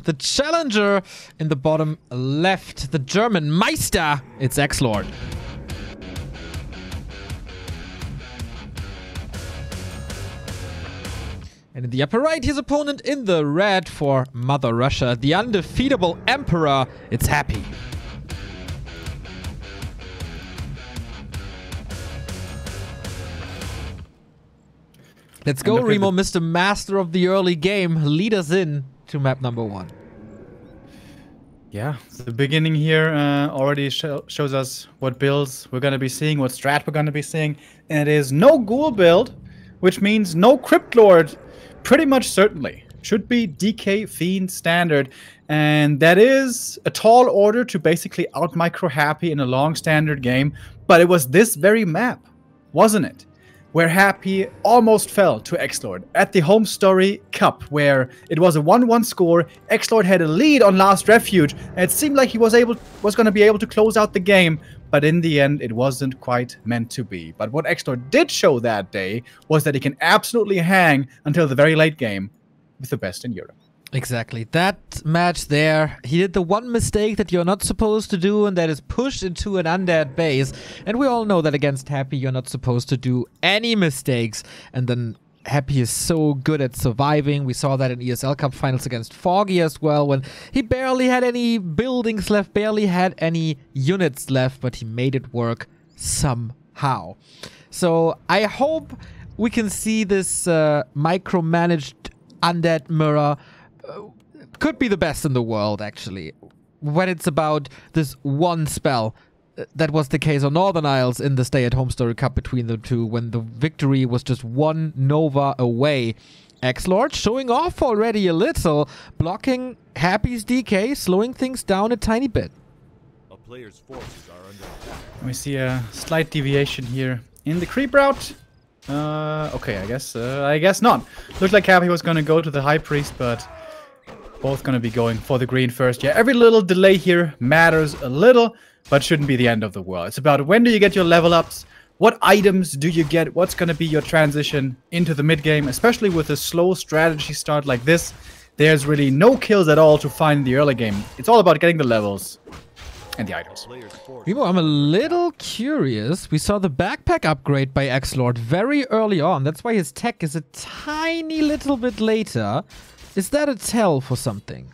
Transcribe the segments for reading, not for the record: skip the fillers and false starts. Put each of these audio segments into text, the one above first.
The challenger in the bottom left, the German Meister, it's XlorD. And in the upper right, his opponent in the red for Mother Russia, the undefeatable Emperor, it's Happy. Let's go, Remo, Mr. Master of the early game. Lead us in to map number 1. Yeah, the beginning here already shows us what builds we're going to be seeing, what strat we're going to be seeing. And it is no ghoul build, which means no XlorD, pretty much certainly. Should be DK Fiend standard. And that is a tall order to basically out-micro Happy in a long standard game. But it was this very map, wasn't it? Where Happy almost fell to XlorD at the Home Story Cup, where it was a 1-1 score. XlorD had a lead on Last Refuge, and it seemed like he was going to be able to close out the game, but in the end, it wasn't quite meant to be. But what XlorD did show that day was that he can absolutely hang until the very late game with the best in Europe. Exactly. That match there, he did the one mistake that you're not supposed to do, and that is push into an undead base. And we all know that against Happy, you're not supposed to do any mistakes. And then Happy is so good at surviving. We saw that in ESL Cup finals against Foggy as well, when he barely had any buildings left, barely had any units left, but he made it work somehow. So I hope we can see this micromanaged undead mirror. Could be the best in the world, actually, when it's about this one spell. That was the case on Northern Isles in the stay-at-home story cup between the two, when the victory was just one Nova away. XlorD showing off already a little, blocking Happy's DK, slowing things down a tiny bit. A player's forces are under attack. We see a slight deviation here in the creep route. Okay, I guess not. Looked like Happy was going to go to the High Priest, but both going to be going for the green first. Yeah, every little delay here matters a little, but shouldn't be the end of the world. It's about when do you get your level ups, what items do you get, what's going to be your transition into the mid game, especially with a slow strategy start like this. There's really no kills at all to find in the early game. It's all about getting the levels and the items. Remo, I'm a little curious. We saw the backpack upgrade by XlorD very early on. That's why his tech is a tiny little bit later. Is that a tell for something?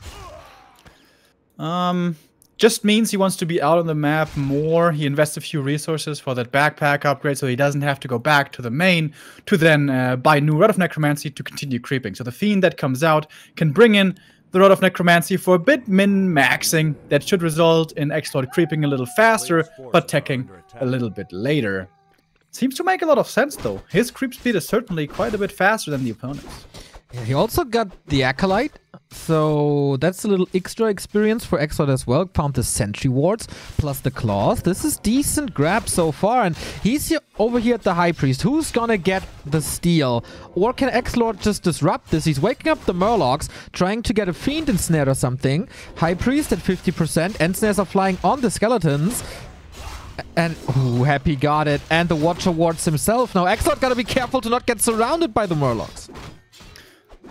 Just means he wants to be out on the map more. He invests a few resources for that backpack upgrade, so he doesn't have to go back to the main to then buy new Rod of Necromancy to continue creeping. So the Fiend that comes out can bring in the Rod of Necromancy for a bit min-maxing. That should result in XlorD creeping a little faster, but teching a little bit later. Seems to make a lot of sense, though. His creep speed is certainly quite a bit faster than the opponent's. Yeah, he also got the Acolyte, so that's a little extra experience for XlorD as well. Found the Sentry Wards plus the Claws. This is decent grab so far, and he's here, over here at the High Priest. Who's gonna get the steal? Or can XlorD just disrupt this? He's waking up the Murlocs, trying to get a Fiend ensnared or something. High Priest at 50%. Ensnares are flying on the Skeletons. And, ooh, Happy got it. And the Watcher wards himself. Now XlorD gotta be careful to not get surrounded by the Murlocs.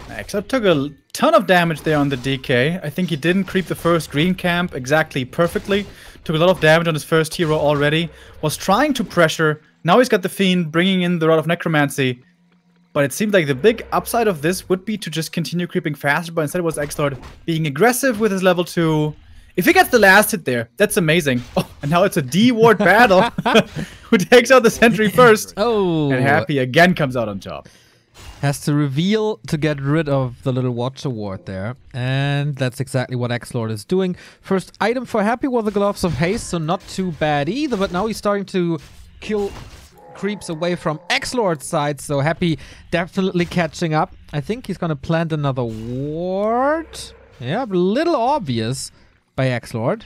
XlorD took a ton of damage there on the DK. I think he didn't creep the first green camp exactly perfectly. Took a lot of damage on his first hero already. Was trying to pressure. Now he's got the Fiend bringing in the Rod of Necromancy. But it seemed like the big upside of this would be to just continue creeping faster. But instead it was XlorD being aggressive with his level 2. If he gets the last hit there, that's amazing. Oh, and now it's a D-ward battle. Who takes out the Sentry first. Oh. And Happy again comes out on top. Has to reveal to get rid of the little Watcher ward there. And that's exactly what XlorD is doing. First item for Happy were the Gloves of Haste, so not too bad either. But now he's starting to kill creeps away from XlorD's side, so Happy definitely catching up. I think he's going to plant another ward. Yeah, a little obvious by XlorD.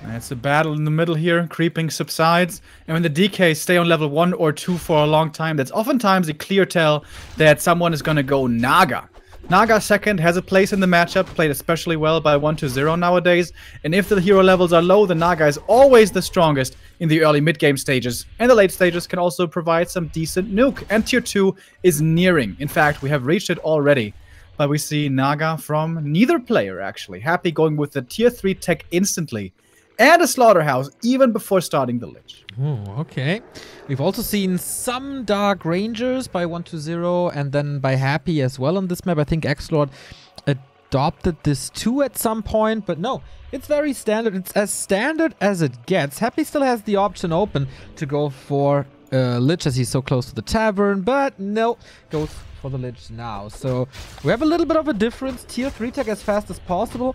It's a battle in the middle here. Creeping subsides. And when the DKs stay on level 1 or 2 for a long time, that's oftentimes a clear tell that someone is going to go Naga. Naga second has a place in the matchup, played especially well by 1-0 nowadays. And if the hero levels are low, the Naga is always the strongest in the early mid-game stages. And the late stages can also provide some decent nuke. And tier 2 is nearing. In fact, we have reached it already. but we see Naga from neither player, actually. Happy going with the tier 3 tech instantly. And a Slaughterhouse even before starting the Lich. Oh, okay. We've also seen some Dark Rangers by 1-0 and then by Happy as well on this map. I think XlorD adopted this too at some point, but no, it's very standard. It's as standard as it gets. Happy still has the option open to go for Lich as he's so close to the tavern, but no, goes for the Lich now. So we have a little bit of a difference. Tier 3 tech as fast as possible.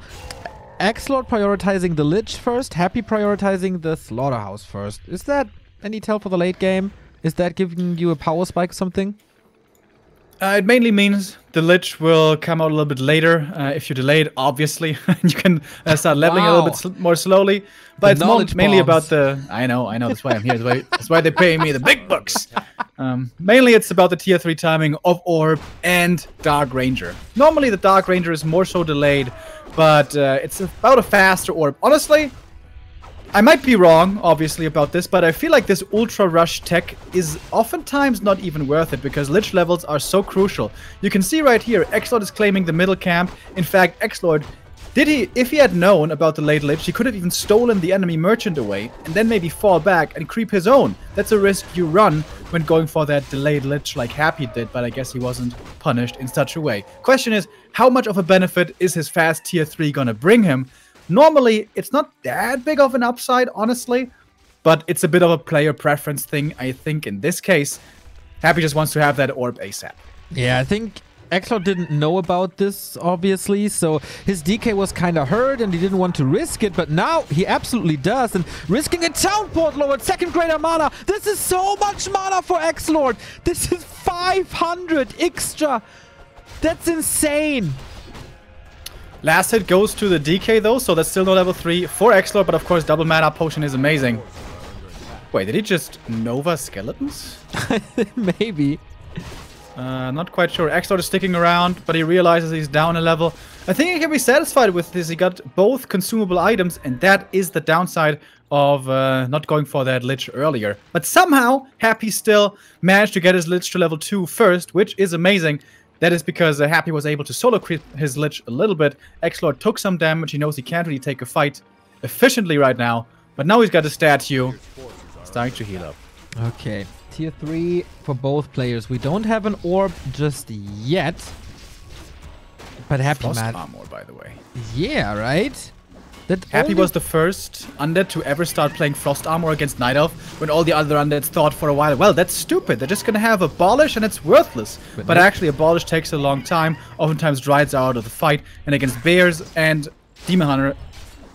XlorD prioritizing the Lich first, Happy prioritizing the Slaughterhouse first. Is that any tell for the late game? Is that giving you a power spike or something? It mainly means the Lich will come out a little bit later if you delay it, obviously. You can start leveling a little bit more slowly. But it's mainly about the... I know, that's why I'm here. That's why they pay me the big bucks. Mainly it's about the tier 3 timing of Orb and Dark Ranger. Normally the Dark Ranger is more so delayed, but it's about a faster Orb. Honestly, I might be wrong, obviously, about this, but I feel like this Ultra Rush tech is oftentimes not even worth it because Lich levels are so crucial. You can see right here, XlorD is claiming the middle camp. In fact, XlorD, if he had known about the late Lich, he could have even stolen the enemy merchant away and then maybe fall back and creep his own. That's a risk you run when going for that delayed Lich like Happy did, but I guess he wasn't punished in such a way. Question is, how much of a benefit is his fast tier 3 gonna bring him? Normally, it's not that big of an upside, honestly, but it's a bit of a player preference thing, I think, in this case. Happy just wants to have that Orb ASAP. Yeah, I think XlorD didn't know about this, obviously, so his DK was kind of hurt and he didn't want to risk it, but now he absolutely does, and risking a town portal at second greater mana. This is so much mana for XlorD. This is 500 extra. That's insane. Last hit goes to the DK though, so that's still no level 3 for XlorD, but of course double mana potion is amazing. Wait, did he just Nova Skeletons? Maybe. Not quite sure. XlorD is sticking around, but he realizes he's down a level. I think he can be satisfied with this. He got both consumable items, and that is the downside of not going for that Lich earlier. But somehow, Happy still managed to get his Lich to level 2 first, which is amazing. That is because Happy was able to solo creep his Lich a little bit. XlorD took some damage. He knows he can't really take a fight efficiently right now. But now he's got a statue. Starting to heal up. Okay. Tier 3 for both players. We don't have an Orb just yet. But Happy, Frost man. armor, by the way. Yeah, right? That Happy was the first undead to ever start playing Frost Armor against Night Elf, when all the other undeads thought for a while, well, that's stupid, they're just gonna have Abolish and it's worthless. But actually, Abolish takes a long time, oftentimes Dryads are out of the fight, and against Bears and Demon Hunter,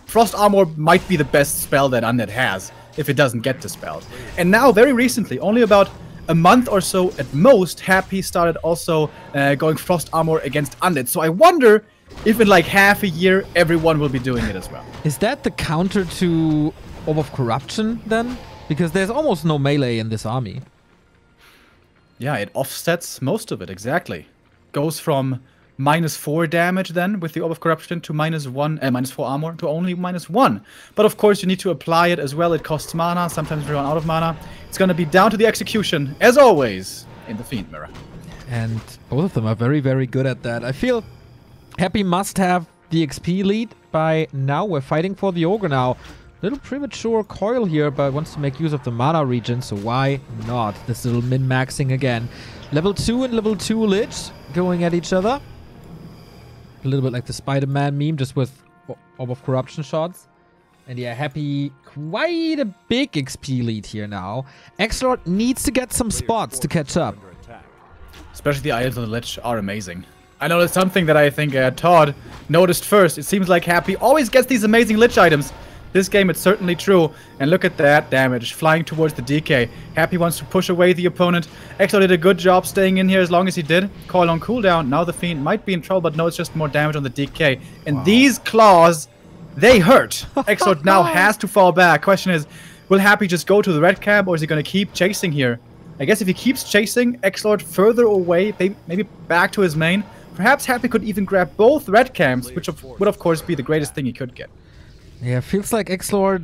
Frost Armor might be the best spell that undead has, if it doesn't get dispelled. And now, very recently, only about a month or so at most, Happy started also going Frost Armor against undead. So I wonder if in like half a year, everyone will be doing it as well. Is that the counter to Orb of Corruption, then? Because there's almost no melee in this army. Yeah, it offsets most of it, exactly. Goes from -4 damage then, with the Orb of Corruption, to -4 armor, to only -1. But of course, you need to apply it as well. It costs mana, sometimes we run out of mana. It's gonna be down to the execution, as always, in the Fiend Mirror. And both of them are very, very good at that. I feel Happy must have the XP lead by now. We're fighting for the Ogre now. Little premature coil here, but wants to make use of the mana regen, so why not? This little min-maxing again. Level 2 and level 2 Lich going at each other. A little bit like the Spider-Man meme, just with Orb of Corruption shots. And yeah, Happy quite a big XP lead here now. XlorD needs to get some spots to catch up. Especially the items on the Lich are amazing. I know that's something that I think Todd noticed first. It seems like Happy always gets these amazing Lich items. This game, it's certainly true. And look at that damage, flying towards the DK. Happy wants to push away the opponent. XlorD did a good job staying in here as long as he did. Coil on cooldown. Now the Fiend might be in trouble, but no, it's just more damage on the DK. And these claws, they hurt. XlorD now has to fall back. Question is, will Happy just go to the red camp, or is he going to keep chasing here? I guess if he keeps chasing XlorD further away, maybe back to his main, perhaps Happy could even grab both red camps, which would of course be the greatest thing he could get. Yeah, feels like XlorD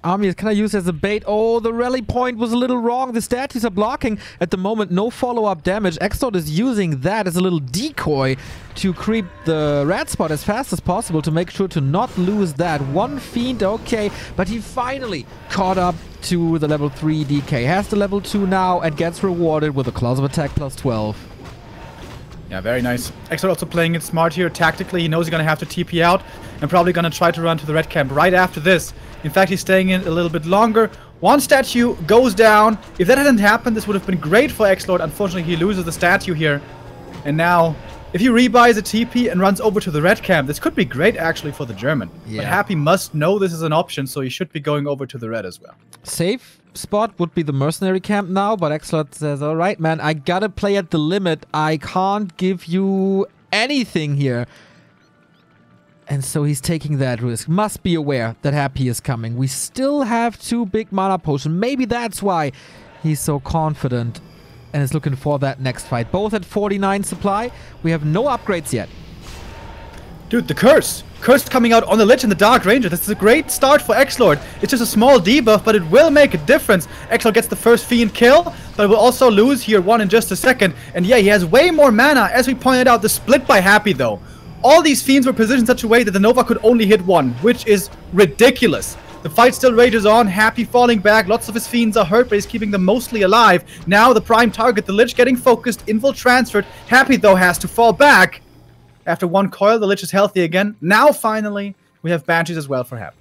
army is kind of used as a bait. Oh, the rally point was a little wrong. The statues are blocking at the moment. No follow-up damage. XlorD is using that as a little decoy to creep the red spot as fast as possible to make sure to not lose that. One Fiend, okay, but he finally caught up to the level 3 DK. Has the level 2 now and gets rewarded with a claws of attack plus 12. Yeah, very nice. XlorD also playing it smart here tactically. He knows he's going to have to TP out and probably going to try to run to the red camp right after this. In fact, he's staying in a little bit longer. One statue goes down. If that hadn't happened, this would have been great for XlorD. Unfortunately, he loses the statue here. And now, if he rebuys a TP and runs over to the red camp, this could be great actually for the German. Yeah. But Happy must know this is an option, so he should be going over to the red as well. Safe spot would be the mercenary camp now, but XlorD says, alright man, I gotta play at the limit. I can't give you anything here. And so he's taking that risk. Must be aware that Happy is coming. We still have 2 big mana potions. Maybe that's why he's so confident and is looking for that next fight. Both at 49 supply. We have no upgrades yet. Dude, the curse! Curse coming out on the Lich and the Dark Ranger. This is a great start for XlorD. It's just a small debuff, but it will make a difference. XlorD gets the first Fiend kill, but will also lose here one in just a second. And yeah, he has way more mana. As we pointed out, the split by Happy though. All these Fiends were positioned in such a way that the Nova could only hit one, which is ridiculous. The fight still rages on, Happy falling back, lots of his Fiends are hurt, but he's keeping them mostly alive. Now the prime target, the Lich getting focused, Invul transferred. Happy though has to fall back. After one coil, the Lich is healthy again. Now finally, we have Banshees as well for Happy.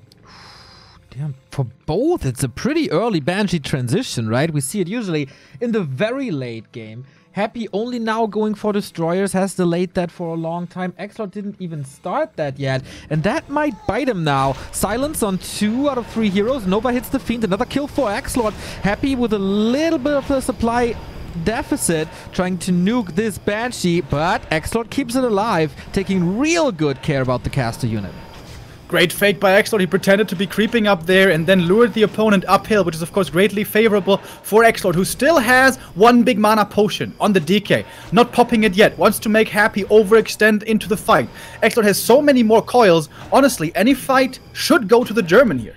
Damn, for both, it's a pretty early Banshee transition, right? We see it usually in the very late game. Happy only now going for Destroyers, has delayed that for a long time. XlorD didn't even start that yet, and that might bite him now. Silence on 2 out of 3 heroes. Nova hits the Fiend, another kill for XlorD. Happy with a little bit of a supply deficit, trying to nuke this Banshee, but XlorD keeps it alive, taking real good care about the caster unit. Great fake by XlorD. He pretended to be creeping up there and then lured the opponent uphill, which is of course greatly favorable for XlorD, who still has 1 big mana potion on the DK. Not popping it yet. Wants to make Happy overextend into the fight. XlorD has so many more coils. Honestly, any fight should go to the German here.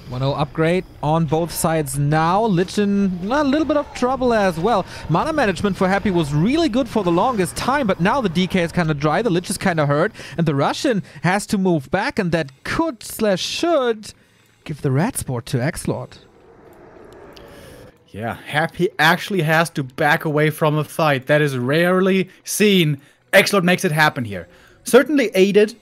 1-0 upgrade on both sides now. Lich in a little bit of trouble as well. Mana management for Happy was really good for the longest time, but now the DK is kind of dry, the Lich is kind of hurt, and the Russian has to move back, and that could/should give the red sport to XlorD. Yeah, Happy actually has to back away from a fight. That is rarely seen. XlorD makes it happen here. Certainly aided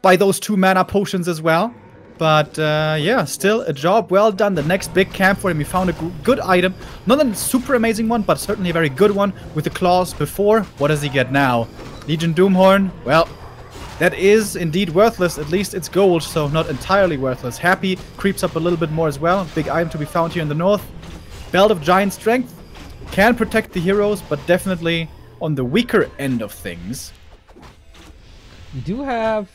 by those 2 mana potions as well. But yeah, still a job well done. The next big camp for him. He found a good item. Not a super amazing one, but certainly a very good one with the claws before. What does he get now? Legion Doomhorn. Well, that is indeed worthless. At least it's gold, so not entirely worthless. Happy creeps up a little bit more as well. Big item to be found here in the north. Belt of Giant Strength. Can protect the heroes, but definitely on the weaker end of things. We do have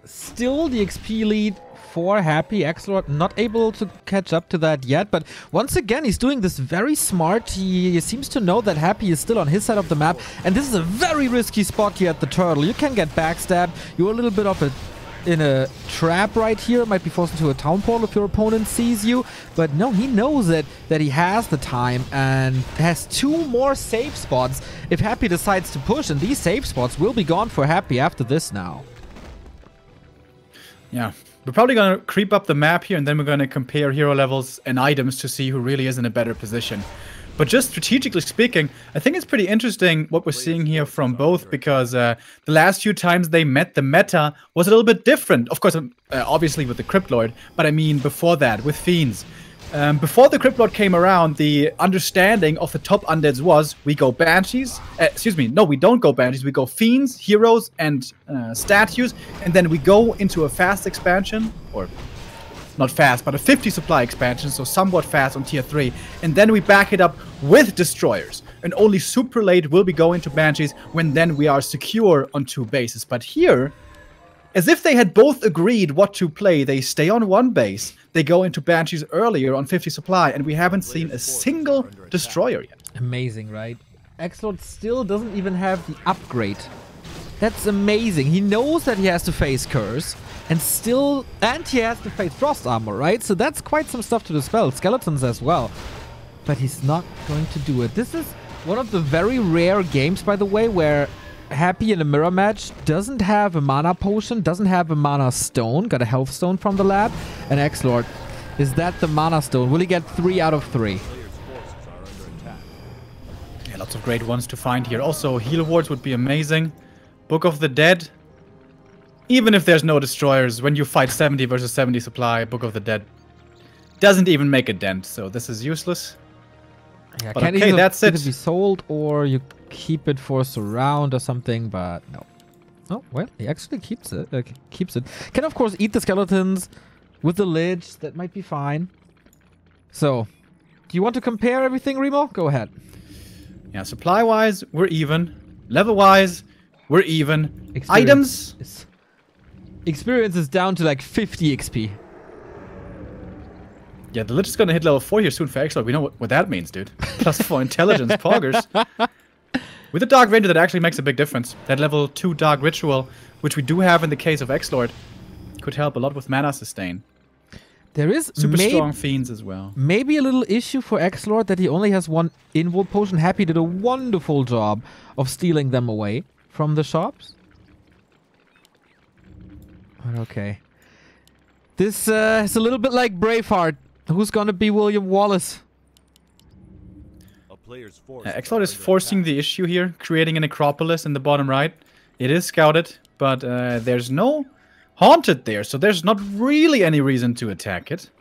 still the XP lead for Happy. XlorD not able to catch up to that yet, but once again he's doing this very smart. He seems to know that Happy is still on his side of the map, and this is a very risky spot here at the turtle. You can get backstabbed. You're a little bit of in a trap right here. Might be forced into a town portal if your opponent sees you, but no, he knows it, that he has the time and has 2 more safe spots if Happy decides to push, and these safe spots will be gone for Happy after this now. Yeah. We're probably going to creep up the map here, and then we're going to compare hero levels and items to see who really is in a better position. But just strategically speaking, I think it's pretty interesting what we're seeing here from both, because the last few times they met, the meta was a little bit different. Of course, obviously with the XlorD, but I mean before that, with Fiends. Before the XlorD came around, the understanding of the top undeads was we go Banshees. Excuse me, no, we don't go Banshees. We go Fiends, Heroes, and Statues. And then we go into a fast expansion, or not fast, but a 50 supply expansion, so somewhat fast on tier 3. And then we back it up with Destroyers. And only super late will be going to Banshees when then we are secure on 2 bases. But here, as if they had both agreed what to play, they stay on 1 base, they go into Banshees earlier on 50 supply, and we haven't seen a single Destroyer yet. Amazing, right? XlorD still doesn't even have the upgrade. That's amazing. He knows that he has to face Curse, And he has to face Frost Armor, right? So that's quite some stuff to dispel. Skeletons as well. But he's not going to do it. This is one of the very rare games, by the way, where Happy in a mirror match doesn't have a mana potion, doesn't have a mana stone, got a health stone from the lab. And XlorD, is that the mana stone? Will he get 3 out of 3? Yeah, lots of great ones to find here. Also, heal wards would be amazing. Book of the Dead. Even if there's no destroyers, when you fight 70 versus 70 supply, Book of the Dead doesn't even make a dent. So this is useless. Yeah, but okay, that's it. It can be sold or you keep it for surround or something, but no. Oh, well, he actually keeps it. Can, of course, eat the skeletons with the lich. That might be fine. So, do you want to compare everything, Remo? Go ahead. Yeah, supply-wise, we're even. Level-wise, we're even. Experience is down to like 50 XP. Yeah, the Lich is gonna hit level 4 here soon for XlorD. We know what that means, dude. +4 intelligence, poggers. With the Dark Ranger, that actually makes a big difference. That level 2 Dark Ritual, which we do have in the case of XlorD, could help a lot with mana sustain. There is super strong fiends as well. Maybe a little issue for XlorD that he only has 1 invul potion. Happy did a wonderful job of stealing them away from the shops. Okay. This is a little bit like Braveheart. Who's gonna be William Wallace? XlorD is forcing the issue here, creating a necropolis in the bottom right. It is scouted, but there's no haunted there, so there's not really any reason to attack it.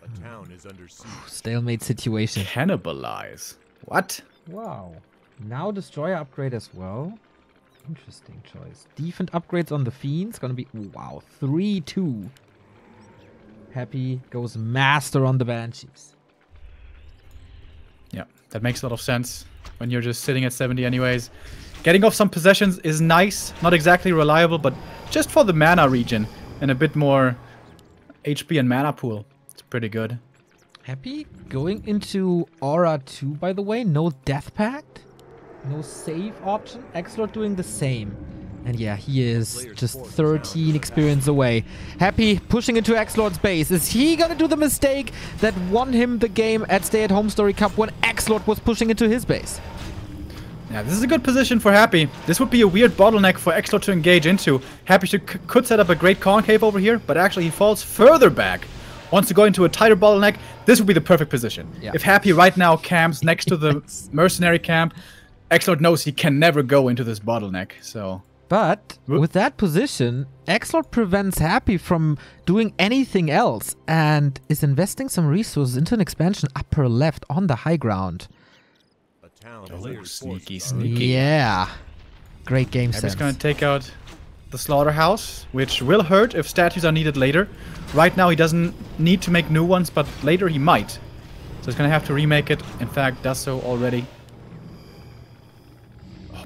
A town is under siege. Stalemate situation. Cannibalize. What? Wow. Now destroyer upgrade as well. Interesting choice. Defense upgrades on the fiends. Gonna be, wow, 3-2. Happy goes master on the banshees. Yeah, that makes a lot of sense when you're just sitting at 70 anyways. Getting off some possessions is nice. Not exactly reliable, but just for the mana regen and a bit more HP and mana pool. It's pretty good. Happy going into Aura 2, by the way. No Death Pact. No save option. XlorD doing the same. And yeah, he is just 13 experience away. Happy pushing into XlorD's base. Is he gonna do the mistake that won him the game at Stay at Home Story Cup when XlorD was pushing into his base? Yeah, this is a good position for Happy. This would be a weird bottleneck for XlorD to engage into. Happy could set up a great concave over here, but actually he falls further back. Wants to go into a tighter bottleneck. This would be the perfect position. Yeah. If Happy right now camps next to the mercenary camp, XlorD knows he can never go into this bottleneck, so... But with that position, XlorD prevents Happy from doing anything else and is investing some resources into an expansion upper left on the high ground. Oh, sneaky, sneaky. Yeah. Great game sense. Happy's gonna take out the slaughterhouse, which will hurt if statues are needed later. Right now he doesn't need to make new ones, but later he might. So he's gonna have to remake it. In fact, does so already.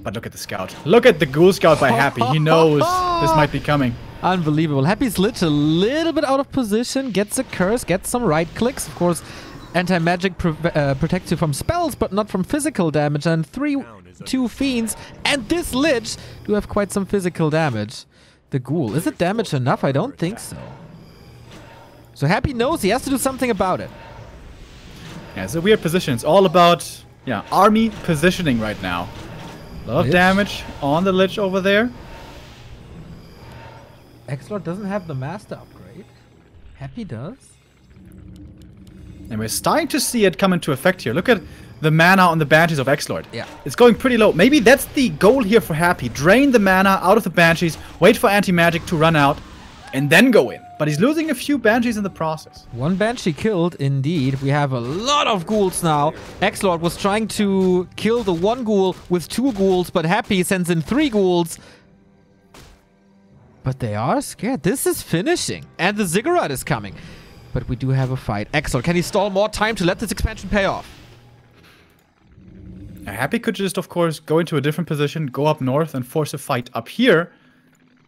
But look at the scout. Look at the ghoul scout by Happy. He knows this might be coming. Unbelievable. Happy's lit a little bit out of position. Gets a curse. Gets some right clicks. Of course, anti-magic protects you from spells, but not from physical damage. And 3-2 fiends. And this lich do have quite some physical damage. The ghoul. Is it damage enough? I don't think so. So Happy knows he has to do something about it. Yeah, it's a weird position. It's all about, yeah, army positioning right now. A lot of damage on the lich over there. XlorD doesn't have the master upgrade. Happy does. And we're starting to see it come into effect here. Look at the mana on the Banshees of XlorD. Yeah. It's going pretty low. Maybe that's the goal here for Happy. Drain the mana out of the Banshees, wait for anti-magic to run out, and then go in. But he's losing a few Banshees in the process. One Banshee killed, indeed. We have a lot of ghouls now. XlorD was trying to kill the one ghoul with 2 ghouls, but Happy sends in 3 ghouls. But they are scared. This is finishing. And the Ziggurat is coming. But we do have a fight. XlorD, can he stall more time to let this expansion pay off? Happy could just, of course, go into a different position, go up north, and force a fight up here.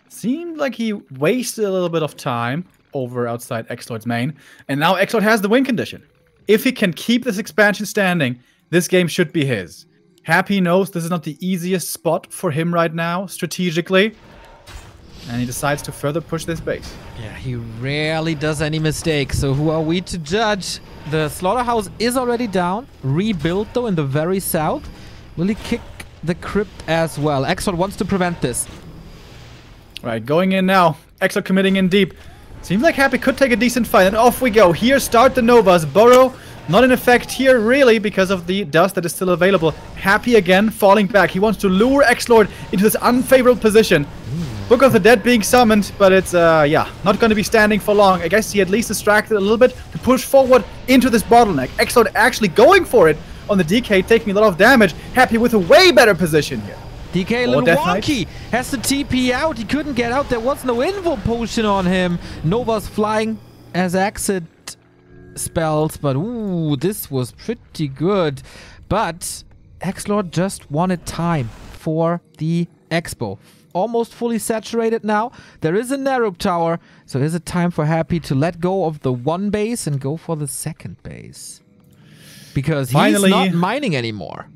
Seemed like he wasted a little bit of time over outside XlorD's main. And now XlorD has the win condition. If he can keep this expansion standing, this game should be his. Happy knows this is not the easiest spot for him right now, strategically. And he decides to further push this base. Yeah, he rarely does any mistakes. So who are we to judge? The slaughterhouse is already down. Rebuilt, though, in the very south. Will he kick the crypt as well? XlorD wants to prevent this. Right, going in now. XlorD committing in deep. Seems like Happy could take a decent fight. And off we go. Here start the Novas. Burrow not in effect here, really, because of the dust that is still available. Happy again, falling back. He wants to lure XlorD into this unfavorable position. Book of the Dead being summoned, but it's, yeah, not going to be standing for long. I guess he at least distracted a little bit to push forward into this bottleneck. XlorD actually going for it on the DK, taking a lot of damage. Happy with a way better position here. DK a little wonky. Has to TP out. He couldn't get out. There was no Invo potion on him. Nova's flying as exit spells, but ooh, this was pretty good. But XlorD just wanted time for the Expo. Almost fully saturated now. There is a Narrow Tower, so is it time for Happy to let go of the one base and go for the second base? Because he's not mining anymore.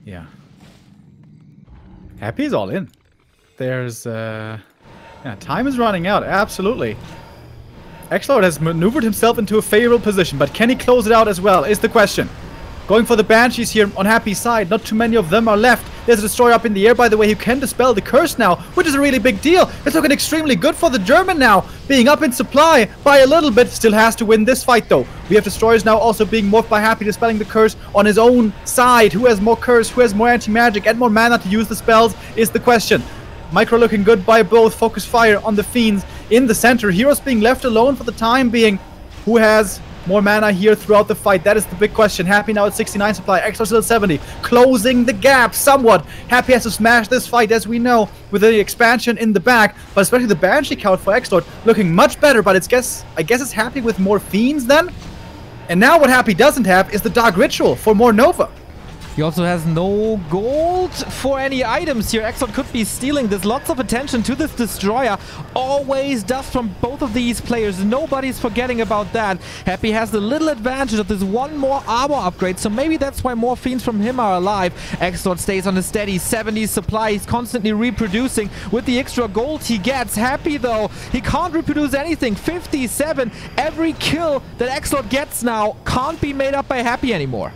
Yeah. Happy's all in. There's, yeah, time is running out, absolutely. XlorD has maneuvered himself into a favorable position, but can he close it out as well, is the question. Going for the Banshees here on Happy's side. Not too many of them are left. There's a Destroyer up in the air, by the way, who can dispel the curse now, which is a really big deal. It's looking extremely good for the German now. Being up in supply by a little bit, still has to win this fight, though. We have Destroyers now also being morphed by Happy, dispelling the curse on his own side. Who has more curse, who has more anti-magic, and more mana to use the spells is the question. Micro looking good by both. Focus fire on the Fiends in the center. Heroes being left alone for the time being. Who has more mana here throughout the fight? That is the big question. Happy now at 69 supply. XlorD still at 70. Closing the gap somewhat. Happy has to smash this fight, as we know, with the expansion in the back. But especially the Banshee count for XlorD looking much better. But I guess it's Happy with more Fiends then. And now what Happy doesn't have is the Dark Ritual for more Nova. He also has no gold for any items here. XlorD could be stealing. There's lots of attention to this Destroyer. Always dust from both of these players. Nobody's forgetting about that. Happy has the little advantage of this one more armor upgrade, so maybe that's why more Fiends from him are alive. XlorD stays on a steady 70 supply. He's constantly reproducing with the extra gold he gets. Happy, though, he can't reproduce anything. 57. Every kill that XlorD gets now can't be made up by Happy anymore.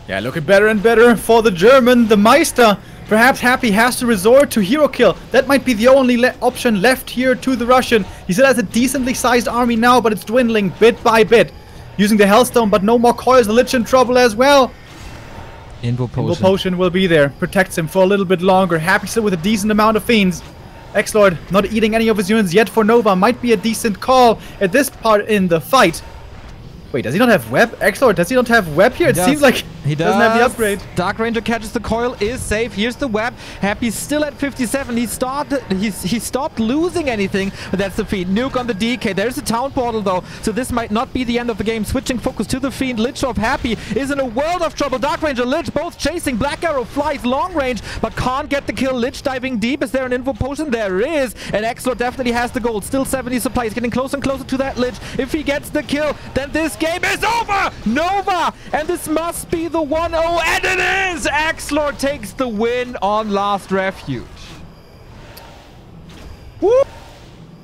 Yeah, looking better and better for the German, the Meister. Perhaps Happy has to resort to hero kill. That might be the only option left here to the Russian. He still has a decently sized army now, but it's dwindling bit by bit. Using the Hellstone, but no more coils. The Lich in trouble as well. Invo Potion will be there. Protects him for a little bit longer. Happy still with a decent amount of Fiends. XlorD not eating any of his units yet for Nova. Might be a decent call at this part in the fight. Wait, does he not have web? XlorD, does he not have web here? It seems like he doesn't have the upgrade. Dark Ranger catches the coil, is safe. Here's the web. Happy's still at 57. He stopped losing anything, but that's the Fiend. Nuke on the DK. There's a town portal, though, so this might not be the end of the game. Switching focus to the Fiend. Lich of Happy is in a world of trouble. Dark Ranger, Lich, both chasing. Black Arrow flies long range, but can't get the kill. Lich diving deep. Is there an Invo Potion? There is, and XlorD definitely has the gold. Still 70 supply. He's getting closer and closer to that Lich. If he gets the kill, then this game is over! Nova! And this must be the 1-0, and it is! XlorD takes the win on Last Refuge. Woo!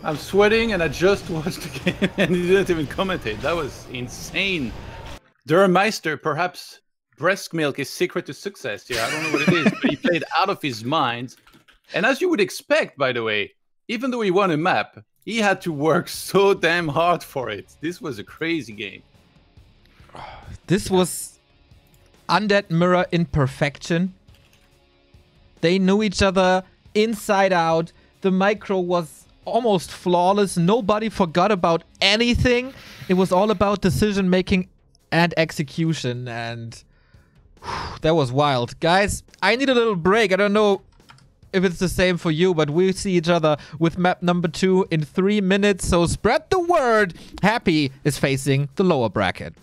I'm sweating and I just watched the game and he didn't even commentate. That was insane. Meister, perhaps breast milk is secret to success here. I don't know what it is, but he played out of his mind. And as you would expect, by the way, even though he won a map, he had to work so damn hard for it. This was a crazy game. This was Undead Mirror in perfection. They knew each other inside out. The micro was almost flawless. Nobody forgot about anything. It was all about decision making and execution, and that was wild. Guys, I need a little break. I don't know if it's the same for you, but we see each other with map number 2 in 3 minutes, so spread the word. Happy is facing the lower bracket.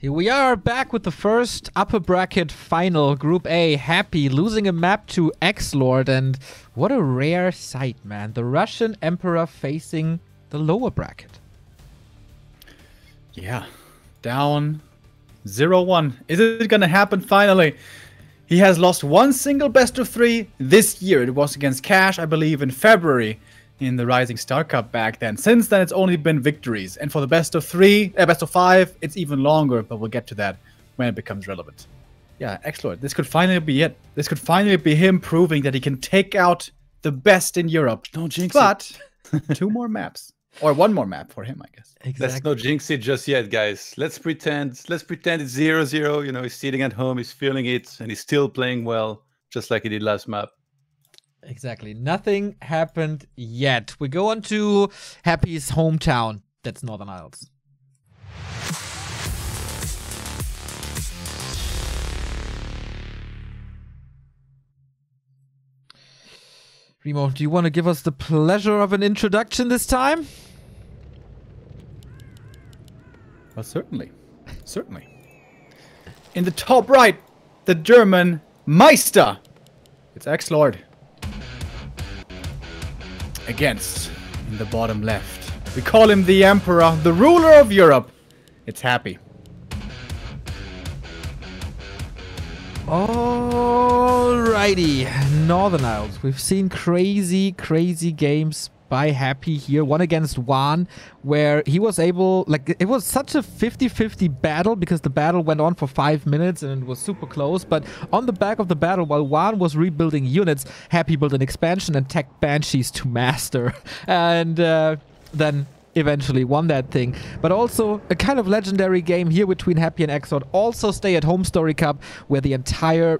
Here we are back with the first upper bracket final, Group A. Happy losing a map to XlorD, and what a rare sight, man. The Russian Emperor facing the lower bracket. Yeah, down 0-1. Is it gonna happen finally? He has lost one single best of 3 this year. It was against Cash, I believe, in February in the Rising Star Cup back then. Since then, it's only been victories. And for the best of 5, it's even longer, but we'll get to that when it becomes relevant. Yeah, XlorD, this could finally be it. This could finally be him proving that he can take out the best in Europe. Don't jinx but 2 more maps. Or 1 more map for him, I guess. Exactly. Let's not jinx it just yet, guys. Let's pretend it's 0-0. You know, he's sitting at home, he's feeling it, and he's still playing well, just like he did last map. Exactly. Nothing happened yet. We go on to Happy's hometown. That's Northern Isles. Remo, do you want to give us the pleasure of an introduction this time? Well, certainly. Certainly. In the top right, the German Meister. It's XlorD. Against, in the bottom left, we call him the Emperor, the ruler of Europe. It's Happy. Alrighty, Northern Isles. We've seen crazy games by Happy here. One against Juan, where he was able, like, it was such a 50-50 battle because the battle went on for 5 minutes and it was super close. But on the back of the battle, while Juan was rebuilding units, Happy built an expansion and tech Banshees to master. And then eventually won that thing. But also a kind of legendary game here between Happy and XlorD. Also Stay at Home Story Cup, where the entire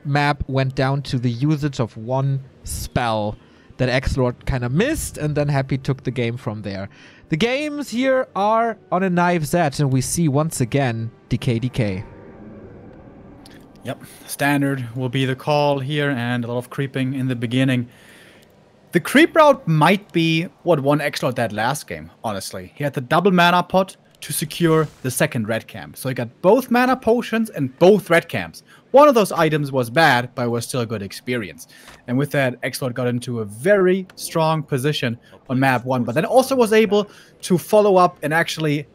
map went down to the usage of 1 spell that XlorD kind of missed, and then Happy took the game from there. The games here are on a knife's edge, and we see once again DK. Yep, standard will be the call here, and a lot of creeping in the beginning. The creep route might be what won XlorD that last game, honestly. He had the double mana pot to secure the second red camp. So he got both mana potions and both red camps. One of those items was bad, but it was still a good experience. And with that, XlorD got into a very strong position on map 1, but then also was able to follow up and actually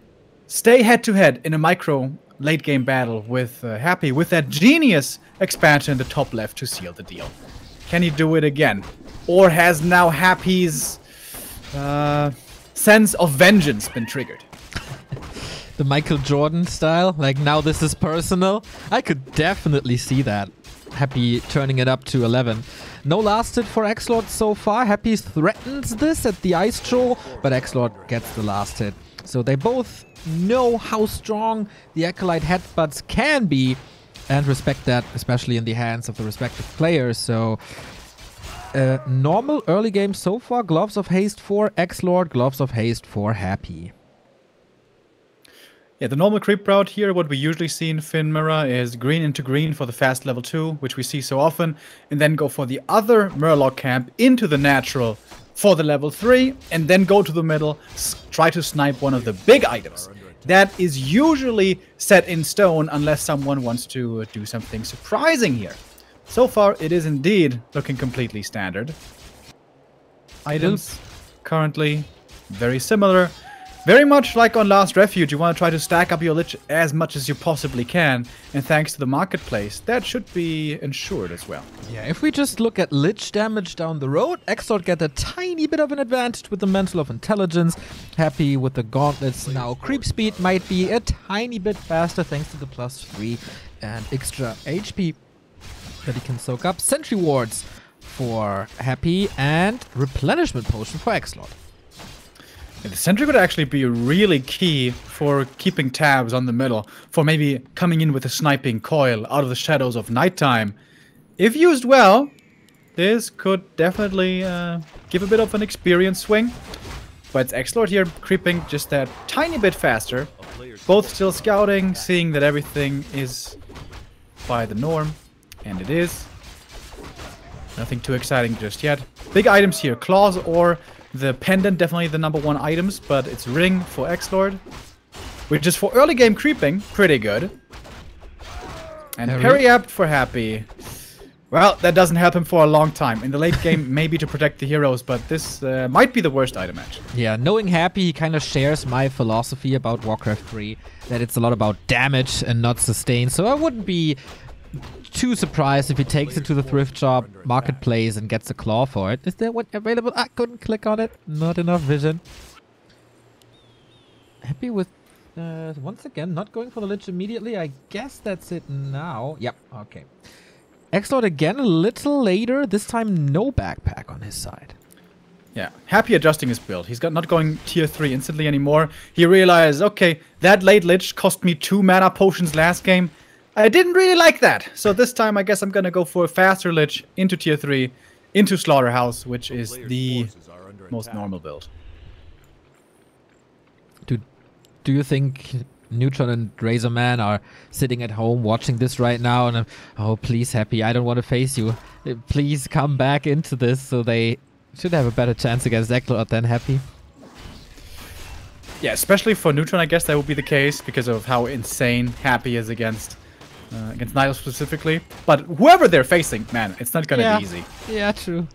stay head-to-head in a micro late-game battle with Happy, with that genius expansion in the top left to seal the deal. Can he do it again? Or has now Happy's sense of vengeance been triggered? The Michael Jordan style, like now this is personal. I could definitely see that. Happy turning it up to 11. No last hit for XlorD so far. Happy threatens this at the Ice Troll, but XlorD gets the last hit. So they both know how strong the Acolyte headbutts can be and respect that, especially in the hands of the respective players. So normal early game so far. Gloves of Haste for XlorD, Gloves of Haste for Happy. Yeah, the normal creep route here, what we usually see in Finmira is green into green for the fast level 2, which we see so often, and then go for the other Murloc camp into the natural for the level 3, and then go to the middle, try to snipe one of the big items. That is usually set in stone unless someone wants to do something surprising here. So far, it is indeed looking completely standard. Items currently very similar. Very much like on Last Refuge, you want to try to stack up your Lich as much as you possibly can, and thanks to the marketplace, that should be ensured as well. Yeah, if we just look at Lich damage down the road, XlorD get a tiny bit of an advantage with the Mantle of Intelligence. Happy with the Gauntlets now. Creep speed might be a tiny bit faster thanks to the +3 and extra HP that he can soak up. Sentry Wards for Happy and Replenishment Potion for XlorD. Yeah, the sentry could actually be really key for keeping tabs on the middle, for maybe coming in with a sniping coil out of the shadows of nighttime. If used well, this could definitely give a bit of an experience swing. But it's XlorD here creeping just that tiny bit faster. Both still scouting, seeing that everything is by the norm. And it is. Nothing too exciting just yet. Big items here, claws or the pendant, definitely the #1 items, but it's ring for XlorD. which is for early game creeping, pretty good. And parry up for Happy. Well, that doesn't help him for a long time. In the late game, maybe to protect the heroes, but this might be the worst item match. Yeah, knowing Happy, he kind of shares my philosophy about Warcraft 3, that it's a lot about damage and not sustain, so I wouldn't be too surprised if he takes it to the thrift shop, marketplace, and gets a claw for it. Is there one available? I couldn't click on it. Not enough vision. Happy with, once again, not going for the Lich immediately. I guess that's it now. Yep, okay. XlorD again a little later, this time no backpack on his side. Yeah, Happy adjusting his build. He's not going tier 3 instantly anymore. He realized, okay, that late Lich cost me 2 mana potions last game. I didn't really like that. So this time I guess I'm gonna go for a faster Lich into tier 3, into Slaughterhouse, which is the most normal build. Do you think Neutron and Razorman are sitting at home watching this right now and oh please Happy, I don't want to face you, please come back into this, so they should have a better chance against XlorD than Happy? Yeah, especially for Neutron I guess that would be the case because of how insane Happy is against Nidal specifically, but whoever they're facing, man, it's not gonna be easy. Yeah, true.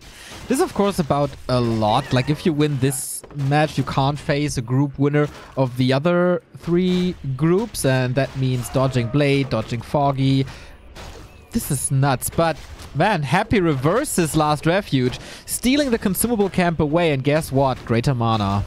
This is of course about a lot. Like if you win this match, you can't face a group winner of the other 3 groups, and that means dodging Blade, dodging Foggy. This is nuts, but man, Happy reverses Last Refuge, stealing the consumable camp away, and guess what? Greater mana.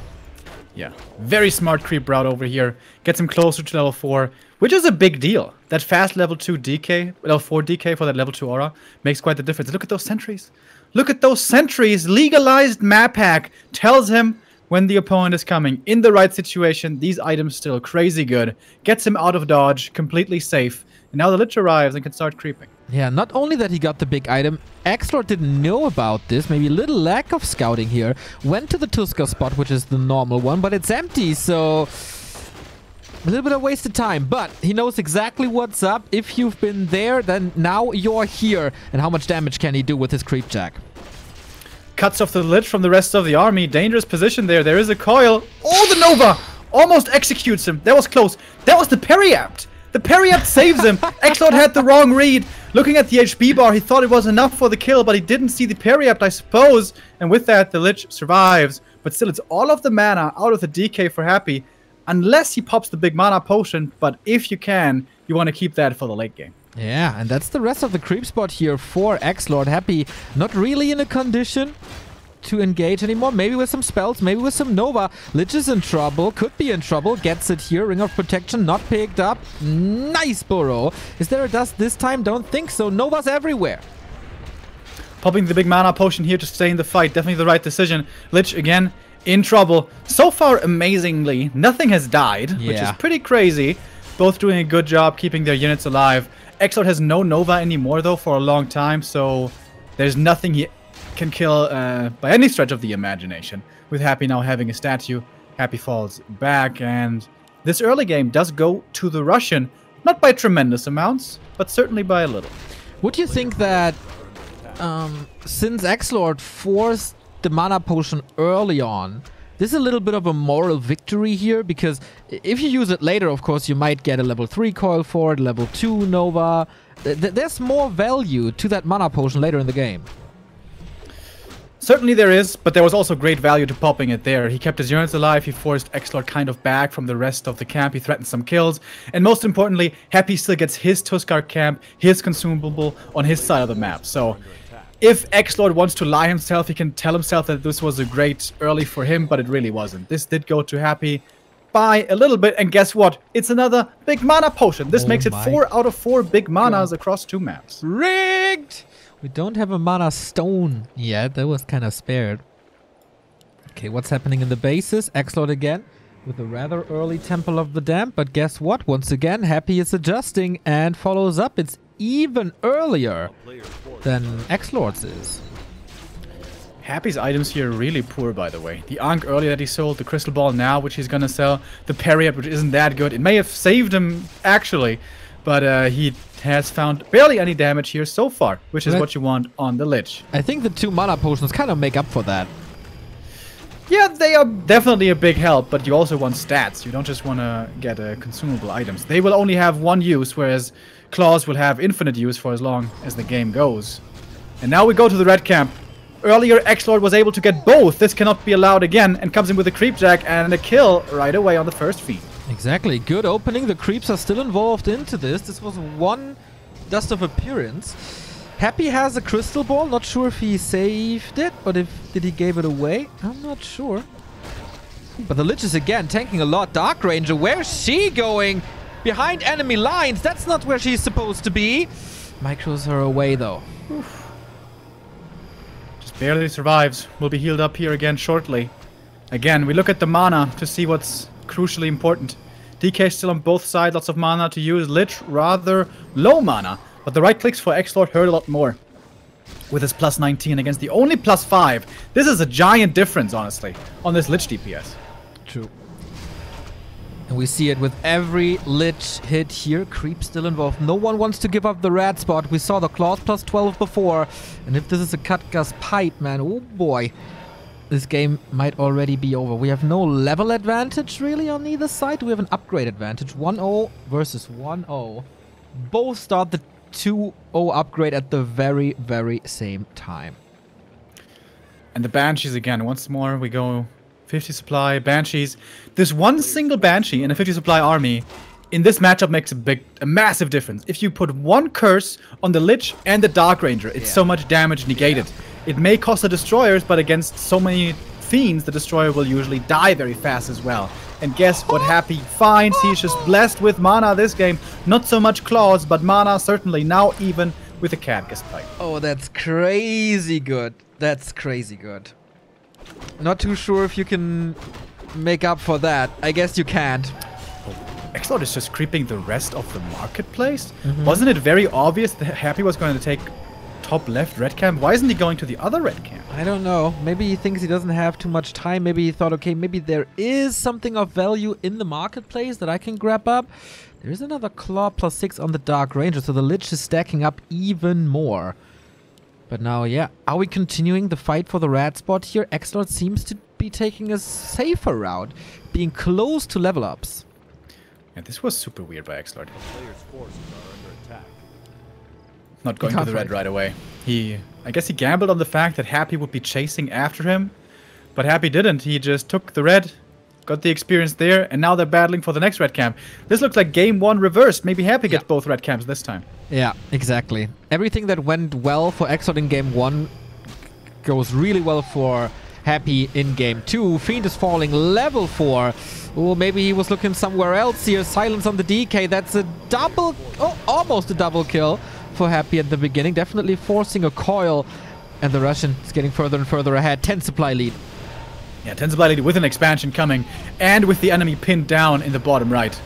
Yeah, very smart creep route over here. Gets him closer to level 4, which is a big deal. That fast level 2 DK, level 4 DK for that level 2 aura makes quite the difference. Look at those sentries. Look at those sentries. Legalized map hack tells him when the opponent is coming. In the right situation, these items still crazy good. Gets him out of dodge, completely safe. And now the Lich arrives and can start creeping. Yeah, not only that he got the big item, XlorD didn't know about this, maybe a little lack of scouting here. Went to the Tusker spot, which is the normal one, but it's empty, so a little bit of wasted time. But he knows exactly what's up. If you've been there, then now you're here. And how much damage can he do with his creep jack? Cuts off the Lich from the rest of the army. Dangerous position there. There is a coil. Oh, the Nova! Almost executes him. That was close. That was the parry-apt. The parry-apt saves him. XlorD had the wrong read. Looking at the HP bar, he thought it was enough for the kill, but he didn't see the parry-apt, I suppose. And with that, the Lich survives. But still, it's all of the mana out of the DK for Happy. Unless he pops the big mana potion, but if you can, you want to keep that for the late game. Yeah, and that's the rest of the creep spot here for XlorD. Happy not really in a condition to engage anymore. Maybe with some spells, maybe with some Nova. Lich is in trouble, could be in trouble. Gets it here. Ring of Protection not picked up. Nice burrow. Is there a dust this time? Don't think so. Nova's everywhere. Popping the big mana potion here to stay in the fight. Definitely the right decision. Lich again in trouble. So far, amazingly, nothing has died, which is pretty crazy. Both doing a good job keeping their units alive. XlorD has no Nova anymore, though, for a long time, so there's nothing he can kill by any stretch of the imagination. With Happy now having a statue, Happy falls back, and this early game does go to the Russian, not by tremendous amounts, but certainly by a little. Would you think that since XlorD forced the mana potion early on, this is a little bit of a moral victory here, because if you use it later, of course, you might get a level 3 coil for it, level 2 Nova. There's more value to that mana potion later in the game. Certainly there is, but there was also great value to popping it there. He kept his units alive, he forced XlorD kind of back from the rest of the camp, he threatened some kills, and most importantly, Happy still gets his Tuskar camp, his consumable on his side of the map. So if XlorD wants to lie himself, he can tell himself that this was a great early for him, but it really wasn't. This did go to Happy by a little bit, and guess what? It's another big mana potion. This makes it 4 out of 4 big manas across 2 maps. Rigged! We don't have a mana stone yet. That was kind of spared. Okay, what's happening in the bases? XlorD again with a rather early Temple of the Damned, but guess what? Once again, Happy is adjusting and follows up. It's even earlier than XlorD's is. Happy's items here are really poor, by the way. The Ankh earlier that he sold, the Crystal Ball now, which he's gonna sell, the Parry-Up, which isn't that good. It may have saved him, actually, but he has found barely any damage here so far, which is what you want on the Lich. I think the 2 mana potions kind of make up for that. Yeah, they are definitely a big help, but you also want stats. You don't just want to get consumable items. They will only have one use, whereas claws will have infinite use for as long as the game goes. And now we go to the red camp. Earlier, XlorD was able to get both. This cannot be allowed again, and comes in with a creep jack and a kill right away on the first feed. Exactly. Good opening. The creeps are still involved into this. This was one dust of appearance. Happy has a crystal ball. Not sure if he saved it, but did he gave it away? I'm not sure. But the Lich is again tanking a lot. Dark Ranger, where's she going? Behind enemy lines. That's not where she's supposed to be. Micros her away though. Oof. Barely survives. Will be healed up here again shortly. Again, we look at the mana to see what's crucially important. DK still on both sides, lots of mana to use. Lich rather low mana, but the right clicks for XlorD hurt a lot more. With his plus 19 against the only plus 5. This is a giant difference, honestly, on this Lich DPS. True. And we see it with every Lich hit here. Creep still involved. No one wants to give up the red spot. We saw the claws plus 12 before. And if this is a Cutgus pipe, man, oh boy. This game might already be over. We have no level advantage really on either side. We have an upgrade advantage. 1-0 versus 1-0. Both start the 2-0 upgrade at the very, very same time. And the Banshees again. Once more, we go 50 supply, Banshees. This one single Banshee in a 50 supply army in this matchup makes a massive difference. If you put one curse on the Lich and the Dark Ranger, it's so much damage negated. It may cost the destroyers, but against so many fiends, the destroyer will usually die very fast as well. And guess what Happy finds? He's just blessed with mana this game. Not so much claws, but mana certainly, now even with a Cutgus pipe. Oh, that's crazy good. That's crazy good. Not too sure if you can make up for that. I guess you can't. XlorD is just creeping the rest of the marketplace. Wasn't it very obvious that Happy was going to take top left red camp? Why isn't he going to the other red camp? I don't know. Maybe he thinks he doesn't have too much time. Maybe he thought, okay, maybe there is something of value in the marketplace that I can grab up. There is another claw plus 6 on the Dark Ranger, so the Lich is stacking up even more. But now, yeah, are we continuing the fight for the red spot here? XlorD seems to be taking a safer route, being close to level ups. Yeah, this was super weird by XlorD. Players' forces are under attack. Not going to the red right away. I guess he gambled on the fact that Happy would be chasing after him, but Happy didn't. He just took the red, got the experience there, and now they're battling for the next red camp. This looks like game 1 reversed. Maybe Happy gets both red camps this time. Yeah, exactly. Everything that went well for XlorD in game 1 goes really well for Happy in game 2. Fiend is falling level 4. Oh, maybe he was looking somewhere else here. Silence on the DK. That's a double, almost a double kill for Happy at the beginning. Definitely forcing a coil. And the Russian is getting further and further ahead. 10 supply lead. Yeah, 10 supply lead with an expansion coming. And with the enemy pinned down in the bottom right.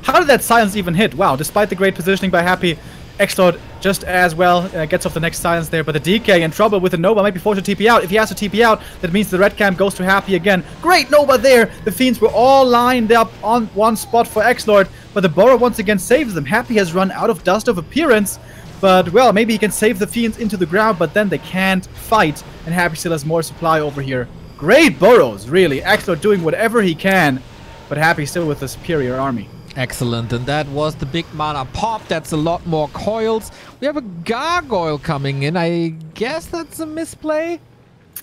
How did that silence even hit? Wow, despite the great positioning by Happy, XlorD just as well gets off the next silence there, but the DK in trouble with the Nova, might be forced to TP out. If he has to TP out, that means the red camp goes to Happy again. Great Nova there! The Fiends were all lined up on one spot for XlorD, but the Burrow once again saves them. Happy has run out of dust of appearance, but well, maybe he can save the Fiends into the ground, but then they can't fight, and Happy still has more supply over here. Great burrows, really. XlorD doing whatever he can, but Happy still with a superior army. Excellent, and that was the big mana pop. That's a lot more coils. We have a gargoyle coming in. I guess that's a misplay.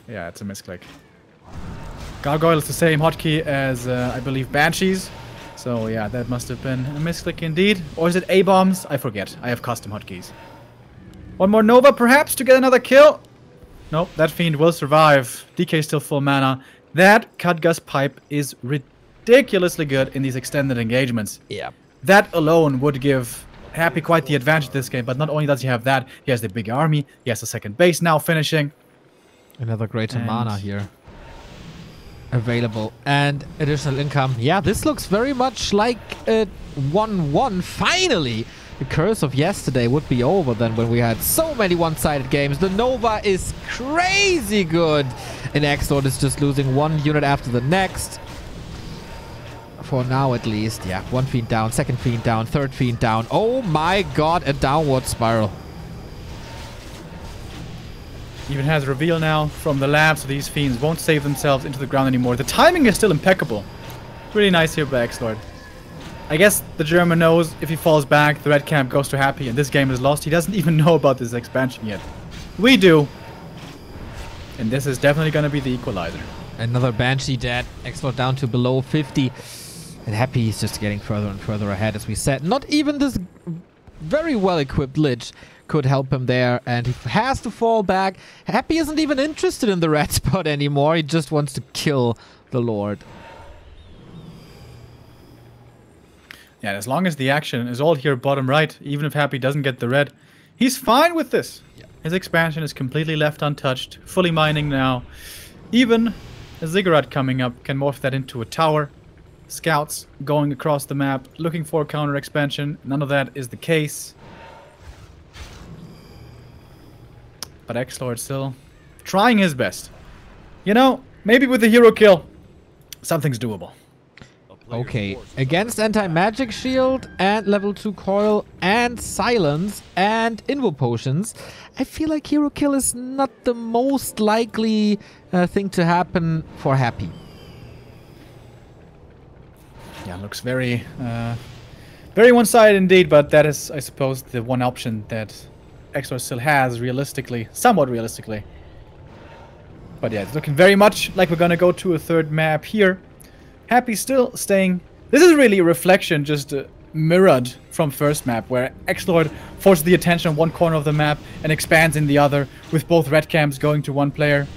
Yeah, it's a misclick. Gargoyle is the same hotkey as, I believe, Banshees. So yeah, that must have been a misclick indeed. Or is it A-bombs? I forget. I have custom hotkeys. One more Nova, perhaps, to get another kill. Nope, that Fiend will survive. DK still full mana. That Cutgus pipe is ridiculously good in these extended engagements. Yeah. That alone would give Happy quite the advantage this game, but not only does he have that, he has the big army, he has the second base now finishing. Another greater mana here available, and additional income. Yeah, this looks very much like a 1-1. Finally, the curse of yesterday would be over then when we had so many one-sided games. The Nova is crazy good, and XlorD is just losing one unit after the next. For now, at least. Yeah, one Fiend down, second Fiend down, third Fiend down. Oh my god, a downward spiral. Even has reveal now from the lab, so these fiends won't save themselves into the ground anymore. The timing is still impeccable. Really nice here by XlorD. I guess the German knows if he falls back, the red camp goes to Happy, and this game is lost. He doesn't even know about this expansion yet. We do. And this is definitely going to be the equalizer. Another Banshee dead. XlorD down to below 50. And Happy is just getting further and further ahead, as we said. Not even this very well-equipped Lich could help him there, and he has to fall back. Happy isn't even interested in the red spot anymore. He just wants to kill the Lord. Yeah, as long as the action is all here bottom right, even if Happy doesn't get the red, he's fine with this. Yeah. His expansion is completely left untouched, fully mining now. Even a Ziggurat coming up can morph that into a tower. Scouts going across the map, looking for a counter expansion. None of that is the case. But XlorD still trying his best. You know, maybe with the hero kill, something's doable. Okay, against anti-magic shield and level 2 coil and silence and invo potions, I feel like hero kill is not the most likely thing to happen for Happy. Yeah, looks very, very one-sided indeed, but that is, I suppose, the one option that XlorD still has realistically, somewhat realistically. But yeah, it's looking very much like we're gonna go to a third map here. Happy still staying. This is really a reflection, just mirrored from first map, where XlorD forces the attention on one corner of the map and expands in the other, with both red camps going to one player.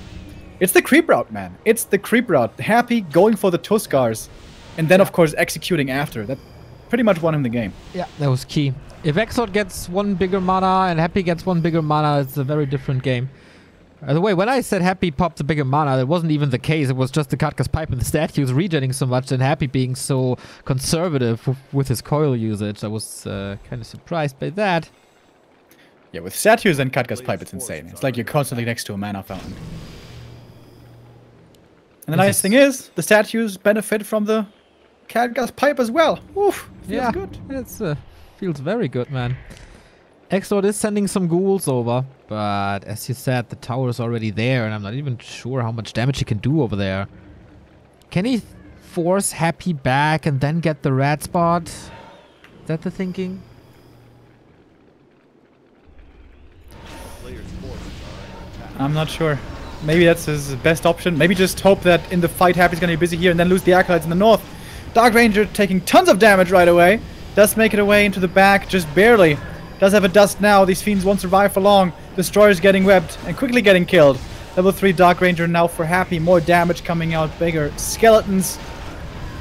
It's the creep route, man. It's the creep route. Happy going for the Tuskars, and then of course executing after. That pretty much won him the game. Yeah, that was key. If XlorD gets one bigger mana and Happy gets one bigger mana, it's a very different game. By the way, when I said Happy popped a bigger mana, that wasn't even the case. It was just the Katka's Pipe and the statues regenerating so much and Happy being so conservative with his coil usage. I was kind of surprised by that. Yeah, with statues and Katka's Pipe, it's insane. It's like you're constantly next to a mana fountain. And the nice thing is, the statues benefit from the Katka's Pipe as well. Oof, feels good. It's feels very good, man. XlorD is sending some ghouls over, but as you said, the tower is already there, and I'm not even sure how much damage he can do over there. Can he force Happy back and then get the red spot? Is that the thinking? I'm not sure. Maybe that's his best option. Maybe just hope that in the fight Happy's gonna be busy here and then lose the Acolytes in the north. Dark Ranger taking tons of damage right away. Does make it away into the back, just barely. Does have a dust now. These fiends won't survive for long. Destroyer's getting webbed and quickly getting killed. Level 3 Dark Ranger now for Happy. More damage coming out. Bigger skeletons.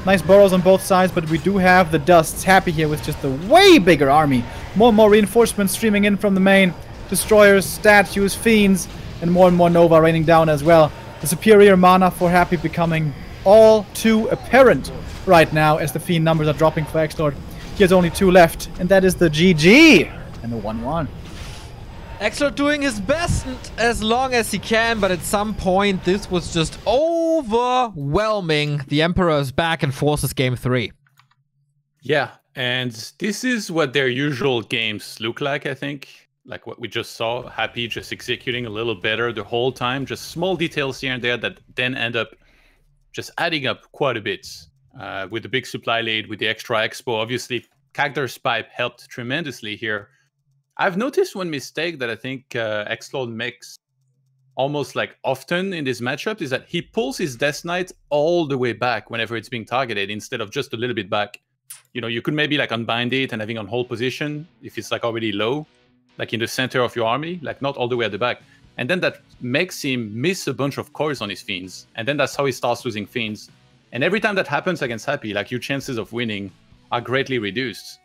Nice burrows on both sides, but we do have the dusts. Happy here with just a way bigger army. More and more reinforcements streaming in from the main. Destroyers, statues, fiends, and more Nova raining down as well. The superior mana for Happy becoming all too apparent right now as the fiend numbers are dropping for XlorD. He has only 2 left, and that is the GG. And the 1-1. XlorD doing his best as long as he can, but at some point this was just overwhelming. The Emperor is back and forces game 3. Yeah, and this is what their usual games look like, I think. Like what we just saw, Happy just executing a little better the whole time. Just small details here and there that then end up just adding up quite a bit. With the big supply lead, with the extra expo, obviously Cactus Pipe helped tremendously here. I've noticed one mistake that I think XlorD makes almost like often in this matchup is that he pulls his Death Knight all the way back whenever it's being targeted instead of just a little bit back. You know, you could maybe like unbind it and having on hold position if it's like already low, like in the center of your army, like not all the way at the back. And then that makes him miss a bunch of coils on his fiends. And then that's how he starts losing fiends. And every time that happens against Happy, like your chances of winning are greatly reduced.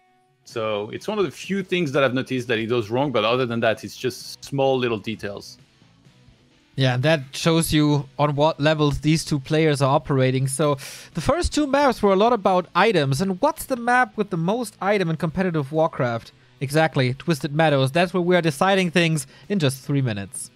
So it's one of the few things that I've noticed that he does wrong, but other than that, it's just small little details. Yeah, that shows you on what levels these two players are operating. So the first 2 maps were a lot about items. And what's the map with the most item in competitive Warcraft? Exactly, Twisted Meadows. That's where we are deciding things in just 3 minutes.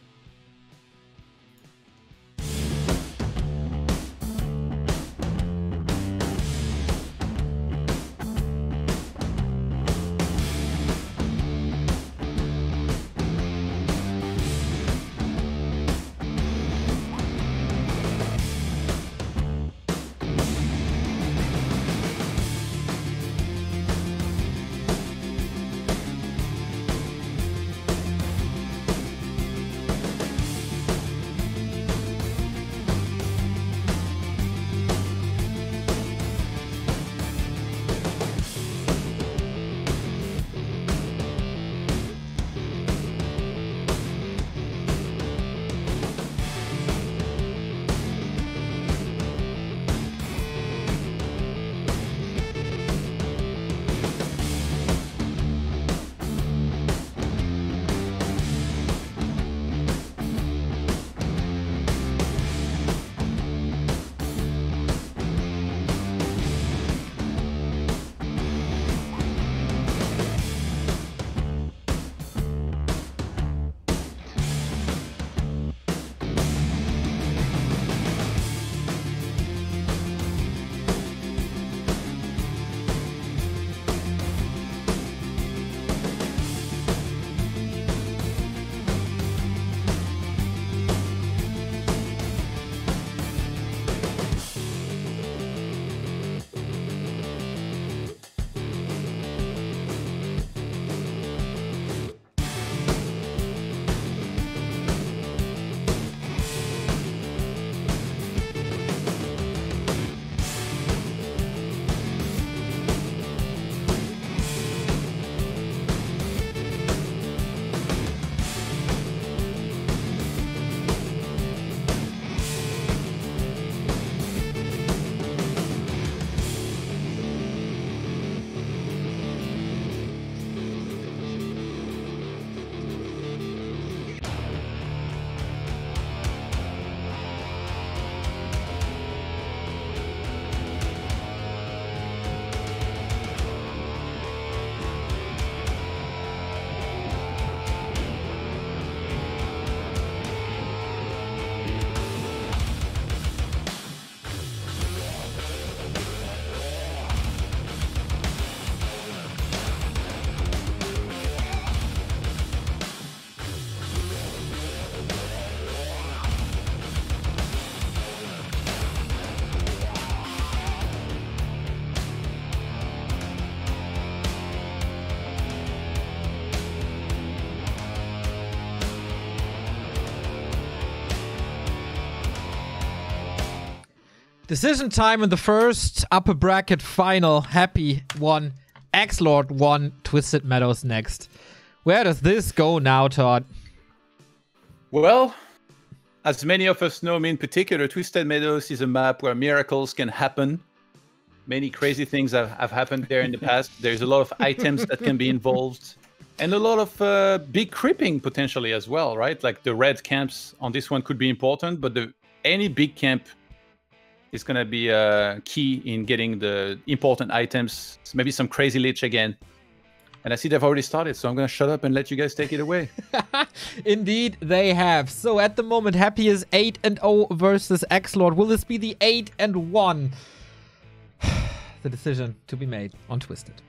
Decision time in the first upper bracket final. Happy won. XlorD won. Twisted Meadows next. Where does this go now, Todd? Well, as many of us know, me in particular, Twisted Meadows is a map where miracles can happen. Many crazy things have happened there in the past. There's a lot of items that can be involved. And a lot of big creeping potentially as well, right? Like the red camps on this one could be important, but any big camp is going to be key in getting the important items. Maybe some crazy lich again. And I see they've already started, so I'm going to shut up and let you guys take it away. Indeed, they have. So at the moment, Happy is 8-0 versus XlorD. Will this be the 8-1? The decision to be made on Twisted.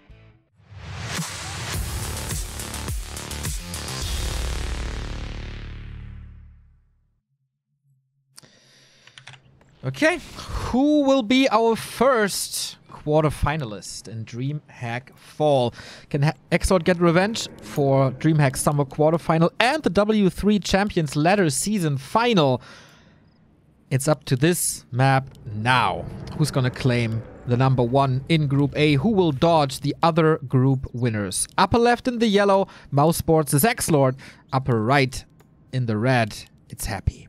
Okay, who will be our first quarterfinalist in DreamHack Fall? Can XlorD get revenge for DreamHack Summer Quarterfinal and the W3 Champions Ladder Season Final? It's up to this map now. Who's gonna claim the #1 in Group A? Who will dodge the other group winners? Upper left in the yellow, Mouse Sports is XlorD. Upper right in the red, it's Happy.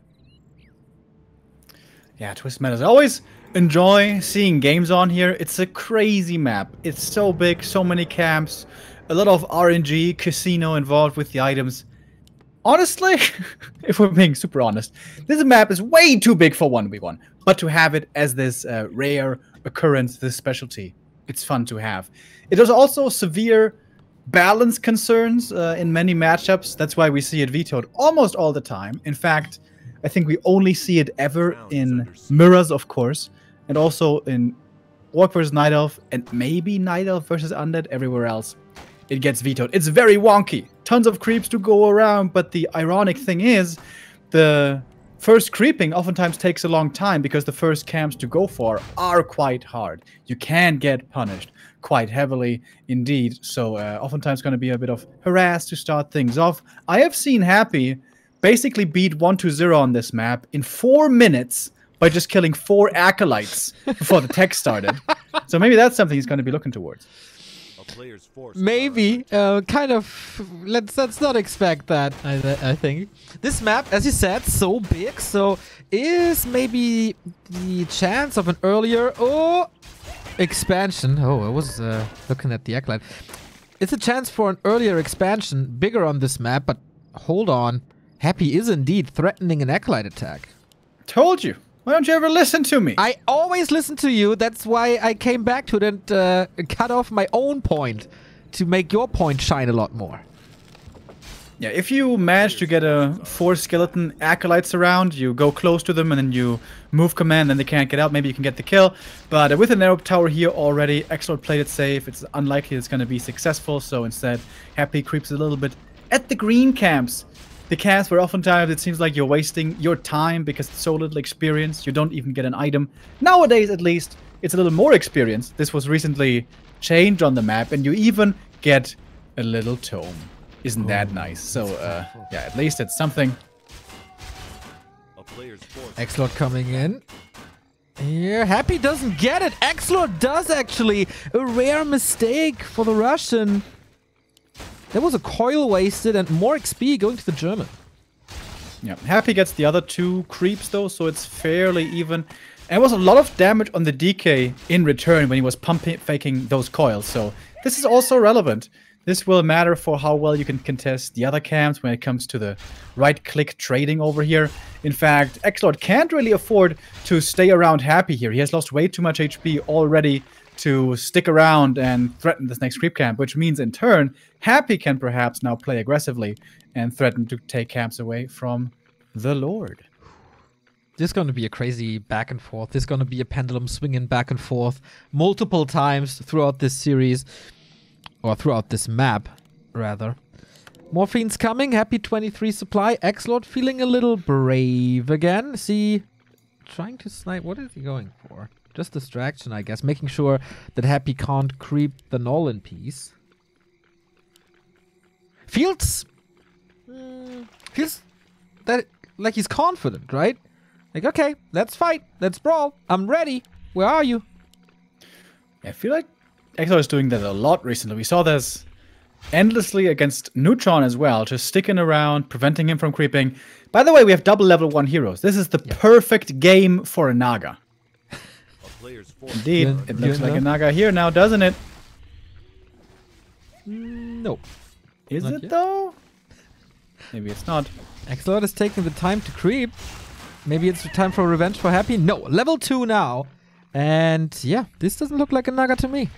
Yeah, Twisted Meadows. I always enjoy seeing games on here. It's a crazy map. It's so big, so many camps, a lot of RNG, casino involved with the items. Honestly, if we're being super honest, this map is way too big for 1v1. But to have it as this rare occurrence, this specialty, it's fun to have. It has also severe balance concerns in many matchups. That's why we see it vetoed almost all the time. In fact, I think we only see it ever in mirrors, of course, and also in Orc vs. Night Elf, and maybe Night Elf versus Undead. Everywhere else, it gets vetoed. It's very wonky. Tons of creeps to go around, but the ironic thing is, the first creeping oftentimes takes a long time because the first camps to go for are quite hard. You can get punished quite heavily indeed, so oftentimes going to be a bit of harass to start things off. I have seen Happy basically beat 1-0 on this map in 4 minutes by just killing 4 acolytes before the tech started. So maybe that's something he's going to be looking towards. Maybe, kind of. Let's not expect that. I think this map, as you said, so big. So is maybe the chance of an earlier expansion. Oh, I was looking at the acolyte. It's a chance for an earlier expansion, bigger on this map. But hold on. Happy is indeed threatening an acolyte attack. Told you. Why don't you ever listen to me? I always listen to you. That's why I came back to it and cut off my own point to make your point shine a lot more. Yeah, if you manage to get 4 skeleton acolytes around, you go close to them and then you move command and they can't get out, maybe you can get the kill. But with an arrow tower here already, XlorD played it safe. It's unlikely it's going to be successful, so instead Happy creeps a little bit at the green camps. The camps where oftentimes it seems like you're wasting your time because it's so little experience. You don't even get an item. Nowadays, at least, it's a little more experience. This was recently changed on the map, and you even get a little tome. Isn't that nice? So, yeah, at least it's something. XlorD coming in. Here, Happy doesn't get it. XlorD does, actually. A rare mistake for the Russian. There was a coil wasted and more XP going to the German. Yeah, Happy gets the other 2 creeps though, so it's fairly even. And it was a lot of damage on the DK in return when he was faking those coils, so this is also relevant. This will matter for how well you can contest the other camps when it comes to the right-click trading over here. In fact, XlorD can't really afford to stay around Happy here. He has lost way too much HP already to stick around and threaten this next creep camp, which means in turn, Happy can perhaps now play aggressively and threaten to take camps away from the Lord. This is going to be a crazy back and forth. This is going to be a pendulum swinging back and forth multiple times throughout this series, or throughout this map, rather. Morphine's coming. Happy 23 supply. XlorD feeling a little brave again. See, trying to snipe. What is he going for? Just distraction, I guess. Making sure that Happy can't creep the Nolan piece. Feels that like he's confident, right? Like, okay, let's fight. Let's brawl. I'm ready. Where are you? I feel like XlorD is doing that a lot recently. We saw this endlessly against Neutron as well, just sticking around, preventing him from creeping. By the way, we have double level 1 heroes. This is the perfect game for a Naga. Indeed, it looks like a Naga here now, doesn't it? No. Is Not it yet. though? Maybe it's not. XlorD is taking the time to creep. Maybe it's time for revenge for Happy. No, level 2 now. And yeah, this doesn't look like a Naga to me.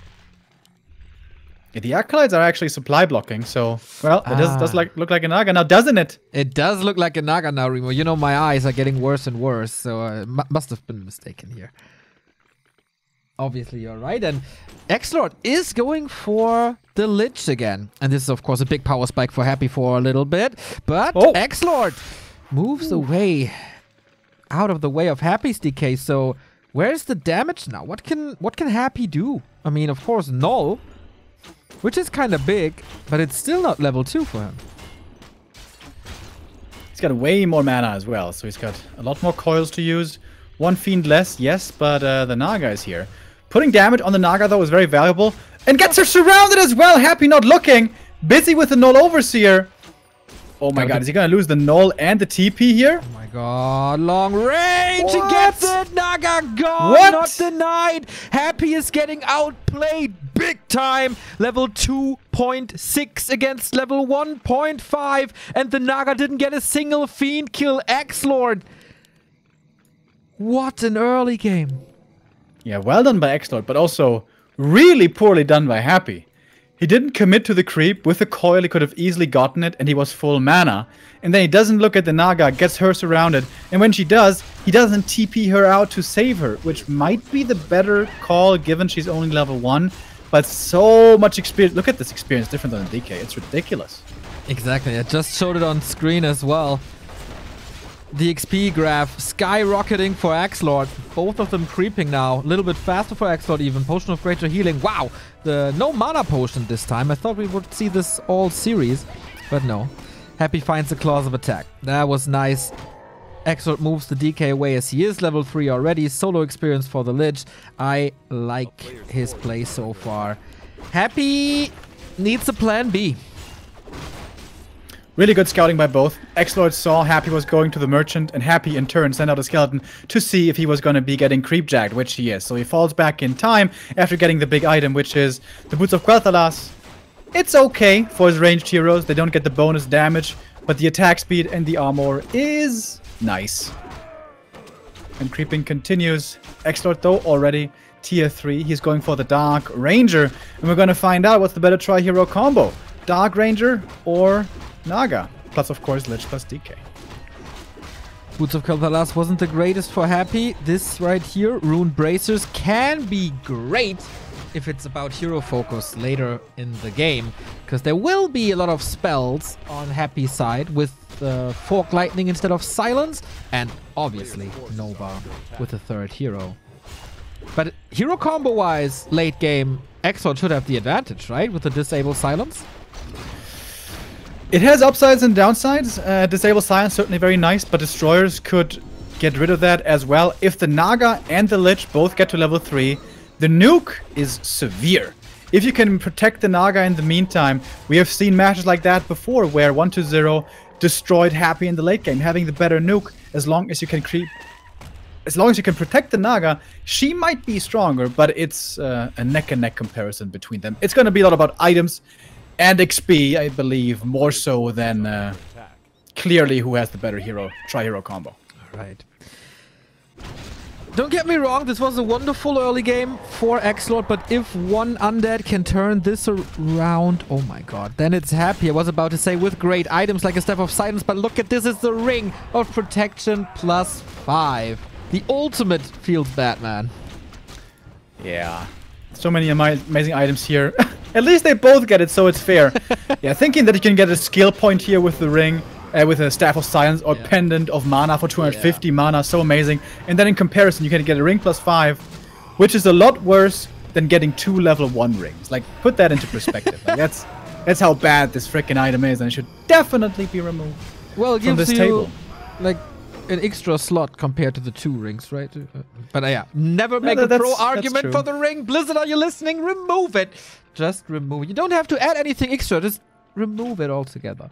Yeah, the Acolytes are actually supply blocking, so, well, it does look like a Naga now, doesn't it? It does look like a Naga now, Remo. You know, my eyes are getting worse and worse, so I must have been mistaken here. Obviously, you're right. And XlorD is going for the Lich again. And this is, of course, a big power spike for Happy for a little bit. But XlorD moves away out of the way of Happy's decay. So where's the damage now? What can Happy do? I mean, of course, null, which is kind of big, but it's still not level 2 for him. He's got way more mana as well, so he's got a lot more coils to use. 1 Fiend less, yes, but the Naga is here. Putting damage on the Naga, though, is very valuable. And gets her surrounded as well! Happy not looking! Busy with the Null Overseer! Oh my god, is he gonna lose the Null and the TP here? Oh my god, long range! He gets it! Naga gone! What? Not denied! Happy is getting outplayed big time! Level 2.6 against level 1.5, and the Naga didn't get a single Fiend kill. XlorD! What an early game. Yeah, well done by XlorD, but also really poorly done by Happy. He didn't commit to the creep. With the coil, he could have easily gotten it, and he was full mana. And then he doesn't look at the Naga, gets her surrounded. And when she does, he doesn't TP her out to save her, which might be the better call given she's only level 1. But so much experience. Look at this experience, different than the DK. It's ridiculous. Exactly, I just showed it on screen as well. The XP graph skyrocketing for XlorD. Both of them creeping now. A little bit faster for XlorD even. Potion of Greater Healing. Wow! No mana potion this time. I thought we would see this all series. But no. Happy finds the claws of attack. That was nice. XlorD moves the DK away as he is level 3 already. Solo experience for the Lich. I like his play so far. Happy needs a plan B. Really good scouting by both. XlorD saw Happy was going to the Merchant, and Happy in turn sent out a skeleton to see if he was going to be getting creep-jacked, which he is. So he falls back in time after getting the big item, which is the Boots of Quel'Thalas. It's okay for his ranged heroes. They don't get the bonus damage, but the attack speed and the armor is nice. And creeping continues. XlorD, though, already tier 3. He's going for the Dark Ranger, and we're going to find out what's the better tri-hero combo. Dark Ranger or Naga, plus of course Lich plus DK. Boots of Quel'Thalas wasn't the greatest for Happy. This right here, Rune Bracers, can be great if it's about hero focus later in the game, because there will be a lot of spells on Happy's side with Fork Lightning instead of Silence, and obviously Nova with the third hero. But hero combo wise, late game, XlorD should have the advantage, right? With the Disable Silence. It has upsides and downsides. Disable Silence, certainly very nice, but Destroyers could get rid of that as well. If the Naga and the Lich both get to level 3, the nuke is severe. If you can protect the Naga in the meantime, we have seen matches like that before where 1-0 destroyed Happy in the late game. Having the better nuke, as long as you can protect the Naga, she might be stronger, but it's a neck-and-neck comparison between them. It's going to be a lot about items and XP, I believe, more so than clearly who has the better tri-hero combo. All right. Don't get me wrong, this was a wonderful early game for XlorD, but if one undead can turn this around, oh my god, then it's Happy. I was about to say with great items like a Step of Silence, but look at this, it's the Ring of Protection plus 5. The ultimate feels Batman. Yeah. So many amazing items here. At least they both get it, so it's fair. Yeah, thinking that you can get a skill point here with the ring, with a Staff of Silence or Pendant of Mana for 250 mana, so amazing. And then in comparison, you can get a ring plus 5, which is a lot worse than getting 2 level 1 rings. Like, put that into perspective. Like, that's how bad this freaking item is, and it should definitely be removed Well, it from gives this you, table. like, an extra slot compared to the 2 rings, right? But yeah, never make a that's- pro that's argument true. for the ring. Blizzard, are you listening? Remove it. Just remove it. You don't have to add anything extra. Just remove it altogether.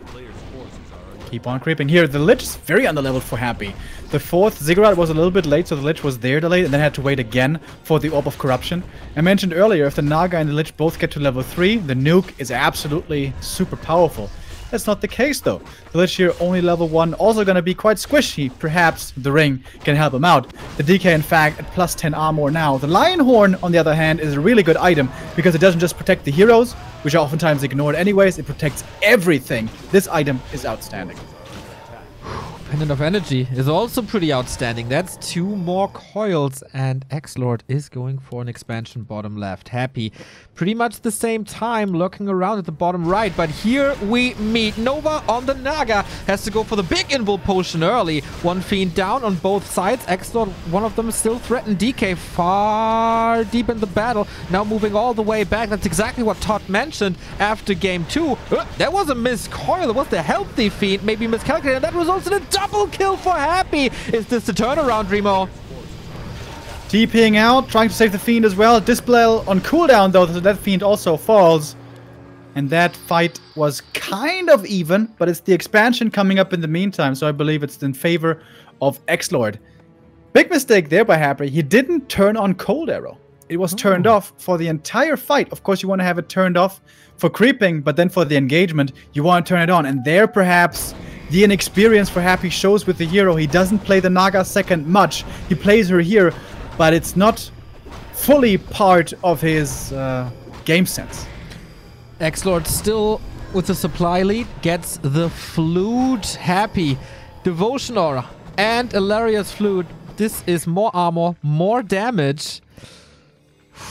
Player's forces are under Keep on creeping. Here, the Lich is very underleveled for Happy. The 4th Ziggurat was a little bit late, so the Lich was there delayed and then had to wait again for the Orb of Corruption. I mentioned earlier, if the Naga and the Lich both get to level 3, the nuke is absolutely super powerful. That's not the case though. The Lich here only level 1, also gonna be quite squishy. Perhaps the ring can help him out. The DK in fact at plus 10 armor now. The Lion Horn on the other hand is a really good item because it doesn't just protect the heroes, which are oftentimes ignored anyways, it protects everything. This item is outstanding. Pendant of Energy is also pretty outstanding. That's 2 more coils, and XlorD is going for an expansion bottom left. Happy. Pretty much the same time looking around at the bottom right, but here we meet Nova on the Naga. Has to go for the big invul potion early. 1 Fiend down on both sides. XlorD, one of them still threatened DK far deep in the battle. Now moving all the way back. That's exactly what Todd mentioned after game 2. That was a missed coil. It was the healthy Fiend, maybe miscalculated. That results in a double kill for Happy. Is this the turnaround, Dreamo? TPing out, trying to save the Fiend as well. Dispel on cooldown though, so that Fiend also falls. And that fight was kind of even, but it's the expansion coming up in the meantime, so I believe it's in favor of XlorD. Big mistake there by Happy. He didn't turn on Cold Arrow. It was turned off for the entire fight. Of course, you want to have it turned off for creeping, but then for the engagement, you want to turn it on. And there, perhaps, the inexperience for Happy shows with the hero. He doesn't play the Naga second much. He plays her here, but it's not fully part of his game sense. XlorD still with the supply lead, gets the flute. Happy. Devotion Aura and Ilaria's flute. This is more armor, more damage.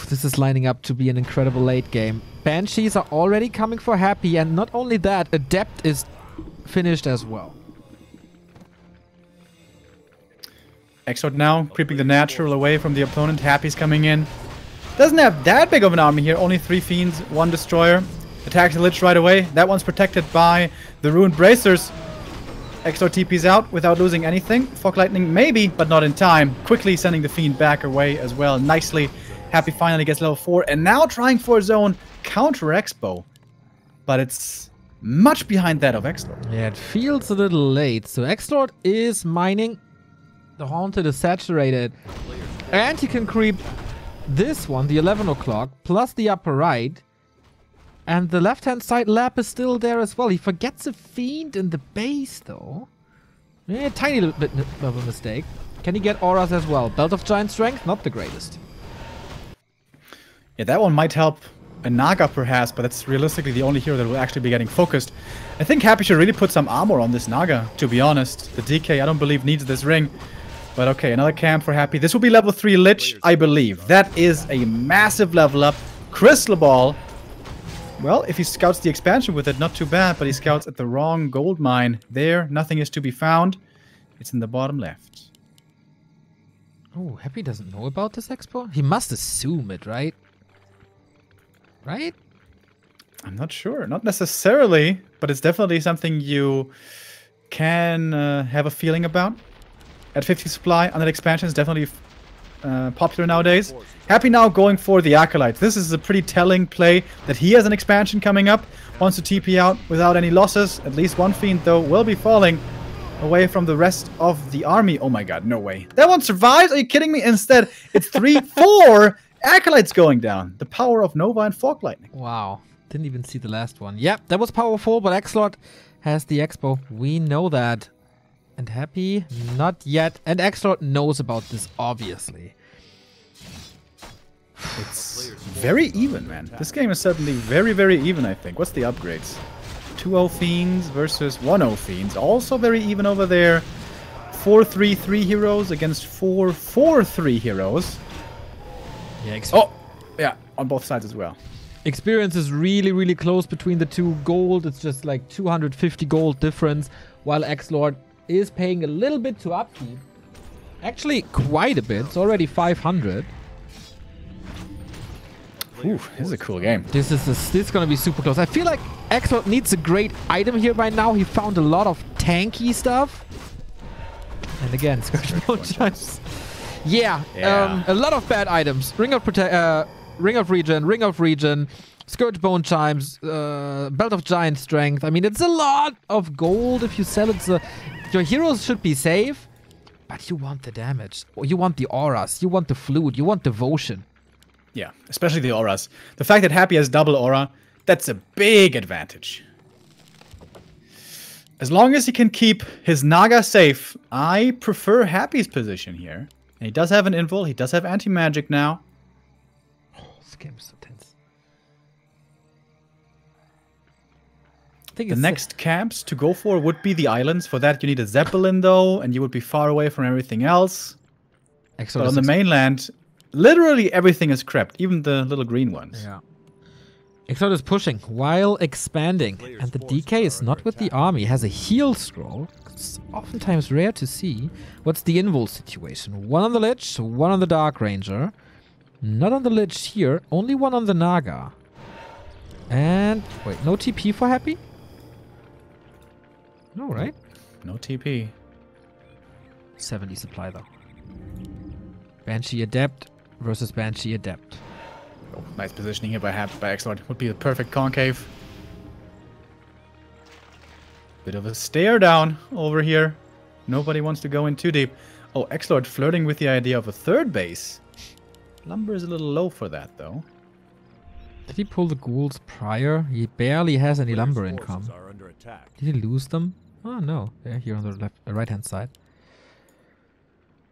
This is lining up to be an incredible late game. Banshees are already coming for Happy, and not only that, Adept is finished as well. XlorD now creeping the natural away from the opponent. Happy's coming in. Doesn't have that big of an army here. Only 3 Fiends, 1 Destroyer. Attacks the Lich right away. That one's protected by the Ruined Bracers. XlorD TP's out without losing anything. Fog Lightning maybe, but not in time. Quickly sending the Fiend back away as well. Nicely. Happy finally gets level 4. And now trying for his own counter Expo. But it's much behind that of XlorD. Yeah, it feels a little late. So XlorD is mining. The Haunted is saturated. And he can creep this one, the 11 o'clock, plus the upper right. And the left-hand side lap is still there as well. He forgets a Fiend in the base, though. Yeah, tiny little bit of a mistake. Can he get auras as well? Belt of Giant Strength, not the greatest. Yeah, that one might help a Naga perhaps, but that's realistically the only hero that will actually be getting focused. I think Happy should really put some armor on this Naga, to be honest. The DK, I don't believe, needs this ring. But okay, another camp for Happy. This will be level 3 Lich, I believe. That is a massive level up. Crystal Ball. Well, if he scouts the expansion with it, not too bad, but he scouts at the wrong gold mine. There, nothing is to be found. It's in the bottom left. Oh, Happy doesn't know about this expo? He must assume it, right? Right? I'm not sure. Not necessarily, but it's definitely something you can have a feeling about. At 50 supply, on that expansion is definitely popular nowadays. Happy now going for the Acolytes. This is a pretty telling play that he has an expansion coming up. Wants to TP out without any losses. At least 1 Fiend, though, will be falling away from the rest of the army. Oh my god, no way. That one survives? Are you kidding me? Instead, it's 4 Acolytes going down. The power of Nova and Fog Lightning. Wow. Didn't even see the last one. Yep, that was powerful, but XlorD has the expo. We know that. And Happy, not yet. And XlorD knows about this, obviously. It's very even, man. This game is suddenly very, very even, I think. What's the upgrades? 2-0 Fiends versus 1-0 Fiends. Also very even over there. 4-3-3 heroes against 4-4-3 heroes. Yeah, oh, yeah, on both sides as well. Experience is really, really close between the two. Gold, it's just like 250 gold difference, while XlorD is paying a little bit to upkeep. Actually, quite a bit. It's already 500. Ooh, this is a cool game. This is gonna be super close. I feel like XlorD needs a great item here by now. He found a lot of tanky stuff. And again, Scourge Bone Chimes. Yeah, a lot of bad items. Ring of Regen, Scourge Bone Chimes, Belt of Giant Strength. I mean, it's a lot of gold if you sell it. Your heroes should be safe, but you want the damage. Or you want the auras. You want the flute. You want devotion. Yeah, especially the auras. The fact that Happy has double aura, that's a big advantage. As long as he can keep his Naga safe, I prefer Happy's position here. And he does have an invul, he does have anti-magic now. Oh, this game is so tense. I think the next camps to go for would be the islands. For that you need a Zeppelin though, and you would be far away from everything else. But on the mainland, literally everything is crept, even the little green ones. Yeah. XlorD is pushing while expanding, and the DK is not with the army. Has a heal scroll. It's oftentimes rare to see. What's the invul situation? One on the Lich, one on the Dark Ranger. Not on the Lich here, only one on the Naga. And wait, no TP for Happy? No, right? No TP. 70 supply though. Banshee Adept versus Banshee Adept. Oh, nice positioning here by XlorD. Would be the perfect concave. Bit of a stare down over here. Nobody wants to go in too deep. Oh, XlorD flirting with the idea of a third base. Lumber is a little low for that, though. Did he pull the ghouls prior? He barely has any lumber income. Did he lose them? Oh no, they're here on the right-hand side.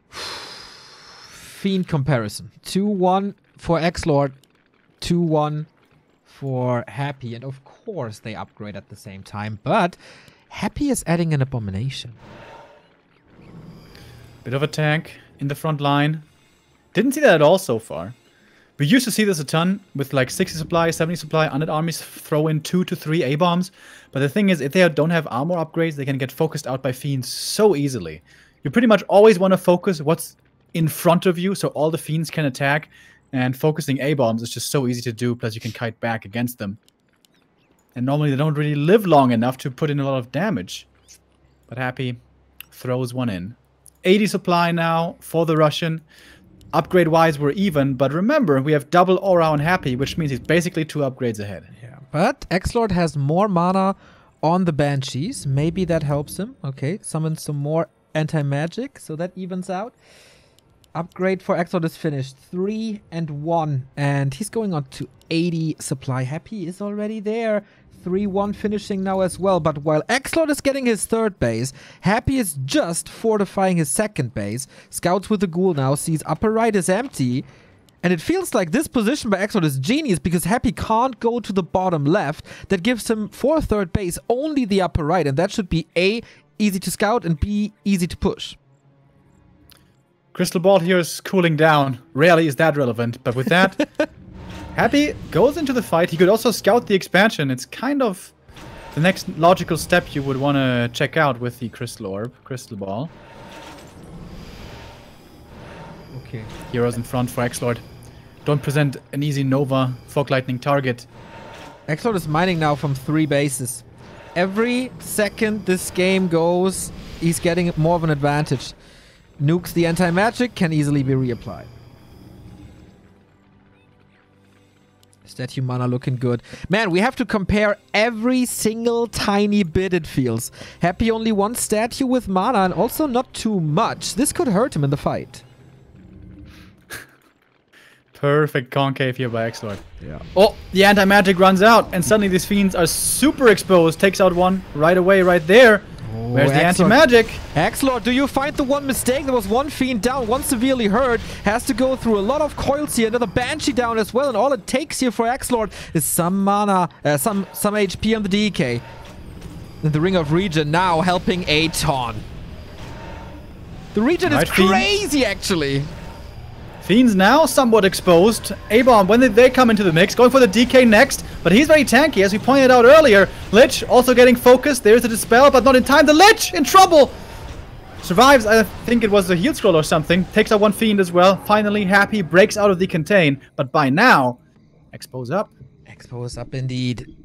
Fiend comparison. 2-1 for XlorD. 2-1 for Happy. And of course they upgrade at the same time. But Happy is adding an abomination. Bit of a tank in the front line. Didn't see that at all so far. We used to see this a ton with like 60 supply, 70 supply. Undead armies throw in 2 to 3 A-bombs. But the thing is, if they don't have armor upgrades, they can get focused out by fiends so easily. You pretty much always want to focus what's in front of you so all the fiends can attack. And focusing A-bombs is just so easy to do, plus you can kite back against them. And normally they don't really live long enough to put in a lot of damage. But Happy throws one in. 80 supply now for the Russian. Upgrade-wise, we're even, but remember, we have double aura on Happy, which means he's basically 2 upgrades ahead. Yeah, but XlorD has more mana on the Banshees. Maybe that helps him. Okay, summon some more anti-magic, so that evens out. Upgrade for XlorD is finished. 3-1. And he's going on to 80 supply. Happy is already there. 3-1 finishing now as well. But while XlorD is getting his third base, Happy is just fortifying his second base. Scouts with the ghoul now, sees upper right is empty. And it feels like this position by XlorD is genius because Happy can't go to the bottom left. That gives him for third base only the upper right. And that should be A, easy to scout, and B, easy to push. Crystal Ball here is cooling down. Rarely is that relevant, but with that, Happy goes into the fight. He could also scout the expansion. It's kind of the next logical step you would want to check out with the Crystal Orb, Crystal Ball. Okay. Heroes in front for XlorD. Don't present an easy Nova Fog Lightning target. XlorD is mining now from 3 bases. Every second this game goes, he's getting more of an advantage. Nukes the anti-magic, can easily be reapplied. Statue mana looking good. Man, we have to compare every single tiny bit it feels. Happy only 1 statue with mana and also not too much. This could hurt him in the fight. Perfect concave here by XlorD. Yeah. Oh, the anti-magic runs out and suddenly these fiends are super exposed. Takes out one right away right there. Where's the anti-magic? XlorD, do you find the one mistake? There was one fiend down, one severely hurt. Has to go through a lot of coils here. Another Banshee down as well. And all it takes here for XlorD is some mana, some HP on the DK. And the Ring of Regen now helping a ton. The Regen is crazy, actually. Fiends now somewhat exposed. A-Bomb, when they come into the mix, going for the DK next, but he's very tanky, as we pointed out earlier. Lich also getting focused. There's a Dispel, but not in time. The Lich in trouble! Survives, I think it was the heal scroll or something. Takes out one Fiend as well. Finally, Happy breaks out of the contain, but by now, Expo's up. Expo is up indeed.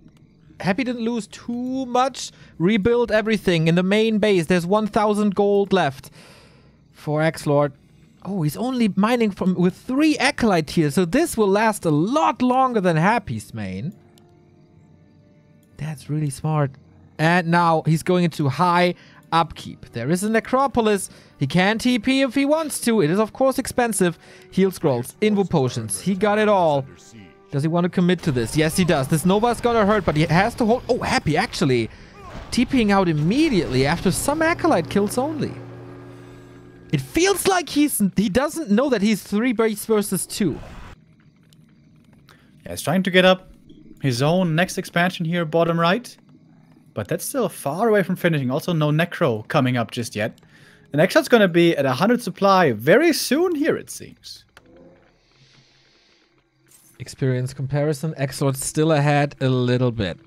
Happy didn't lose too much. Rebuild everything in the main base. There's 1,000 gold left for XlorD. Oh, he's only mining with 3 Acolyte here, so this will last a lot longer than Happy's main. That's really smart. And now he's going into high upkeep. There is a Necropolis. He can TP if he wants to. It is, of course, expensive. Heal scrolls, invo potions. He got it all. Does he want to commit to this? Yes, he does. This Nova's gonna hurt, but he has to hold... Oh, Happy, actually. TPing out immediately after some Acolyte kills only. It feels like he doesn't know that he's 3 base versus 2. Yeah, he's trying to get up his own next expansion here, bottom right. But that's still far away from finishing. Also, no Necro coming up just yet. The next shot's going to be at 100 supply very soon here, it seems. Experience comparison. XlorD still ahead a little bit.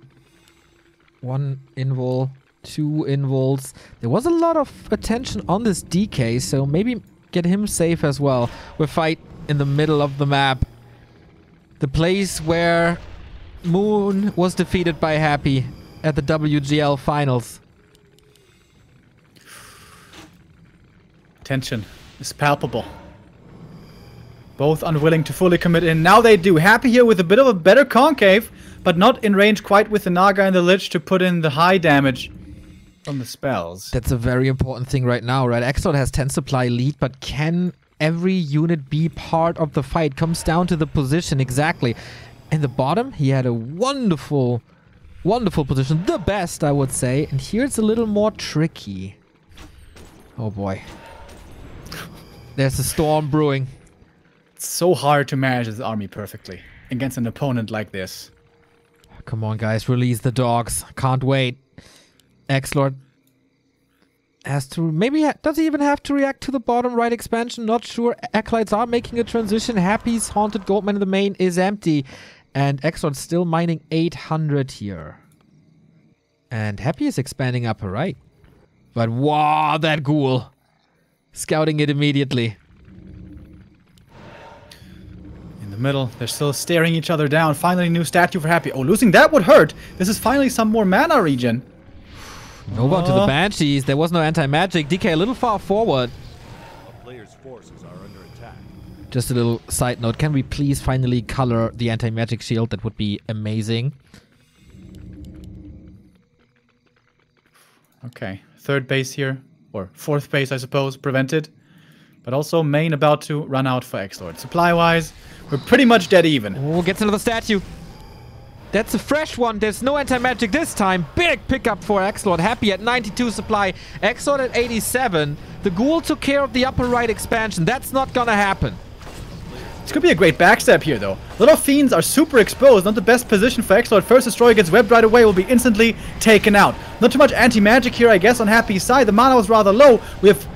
1 invul, 2 invuls. There was a lot of attention on this DK, so maybe get him safe as well. We fight in the middle of the map. The place where Moon was defeated by Happy at the WGL finals. Tension is palpable. Both unwilling to fully commit in. Now they do. Happy here with a bit of a better concave, but not in range quite with the Naga and the Lich to put in the high damage from the spells. That's a very important thing right now, right? XlorD has 10 supply lead, but can every unit be part of the fight? Comes down to the position exactly. In the bottom, he had a wonderful position. The best, I would say. And here it's a little more tricky. Oh boy. There's a storm brewing. It's so hard to manage this army perfectly against an opponent like this. Come on, guys. Release the dogs. Can't wait. XlorD has to... Maybe... Does he even have to react to the bottom right expansion? Not sure. Acolytes are making a transition. Happy's Haunted Goldman in the main is empty. And XlorD still mining 800 here. And Happy is expanding upper right. But wow, that ghoul. Scouting it immediately. In the middle, they're still staring each other down. Finally, new statue for Happy. Oh, losing that would hurt. This is finally some more mana regen. Nova to the Banshees. There was no anti-magic. DK a little far forward. A player's forces are under attack. Just a little side note. Can we please finally color the anti-magic shield? That would be amazing. Okay, 3rd base here. Or 4th base, I suppose, prevented. But also main about to run out for XlorD. Supply-wise, we're pretty much dead even. Oh, gets another statue. That's a fresh one. There's no anti-magic this time. Big pickup for XlorD. Happy at 92 supply. XlorD at 87. The ghoul took care of the upper right expansion. That's not gonna happen. This could be a great backstab here, though. A lot of Fiends are super exposed. Not the best position for XlorD. First Destroyer gets webbed right away. Will be instantly taken out. Not too much anti-magic here, I guess, on Happy's side. The mana was rather low. We have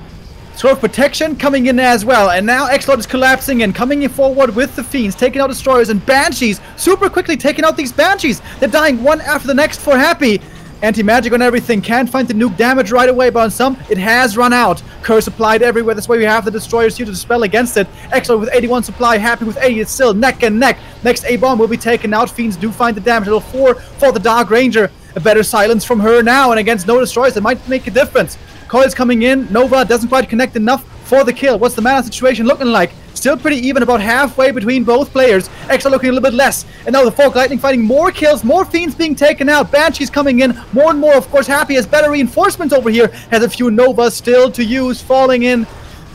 Sword of Protection coming in as well. And now XlorD is collapsing and coming in forward with the Fiends. Taking out Destroyers and Banshees. Super quickly taking out these Banshees. They're dying one after the next for Happy. Anti-magic on everything. Can't find the nuke damage right away, but on some, it has run out. Curse applied everywhere. That's why we have the Destroyers here to dispel against it. XlorD with 81 supply, Happy with 80. It's still neck and neck. Next A-bomb will be taken out. Fiends do find the damage. Level 4 for the Dark Ranger. A better silence from her now, and against no Destroyers, it might make a difference. Coil's coming in. Nova doesn't quite connect enough for the kill. What's the mana situation looking like? Still pretty even, about halfway between both players. XlorD looking a little bit less. And now the Folk Lightning fighting more kills, more Fiends being taken out. Banshees coming in more and more. Of course, Happy has better reinforcements over here. Has a few Novas still to use, falling in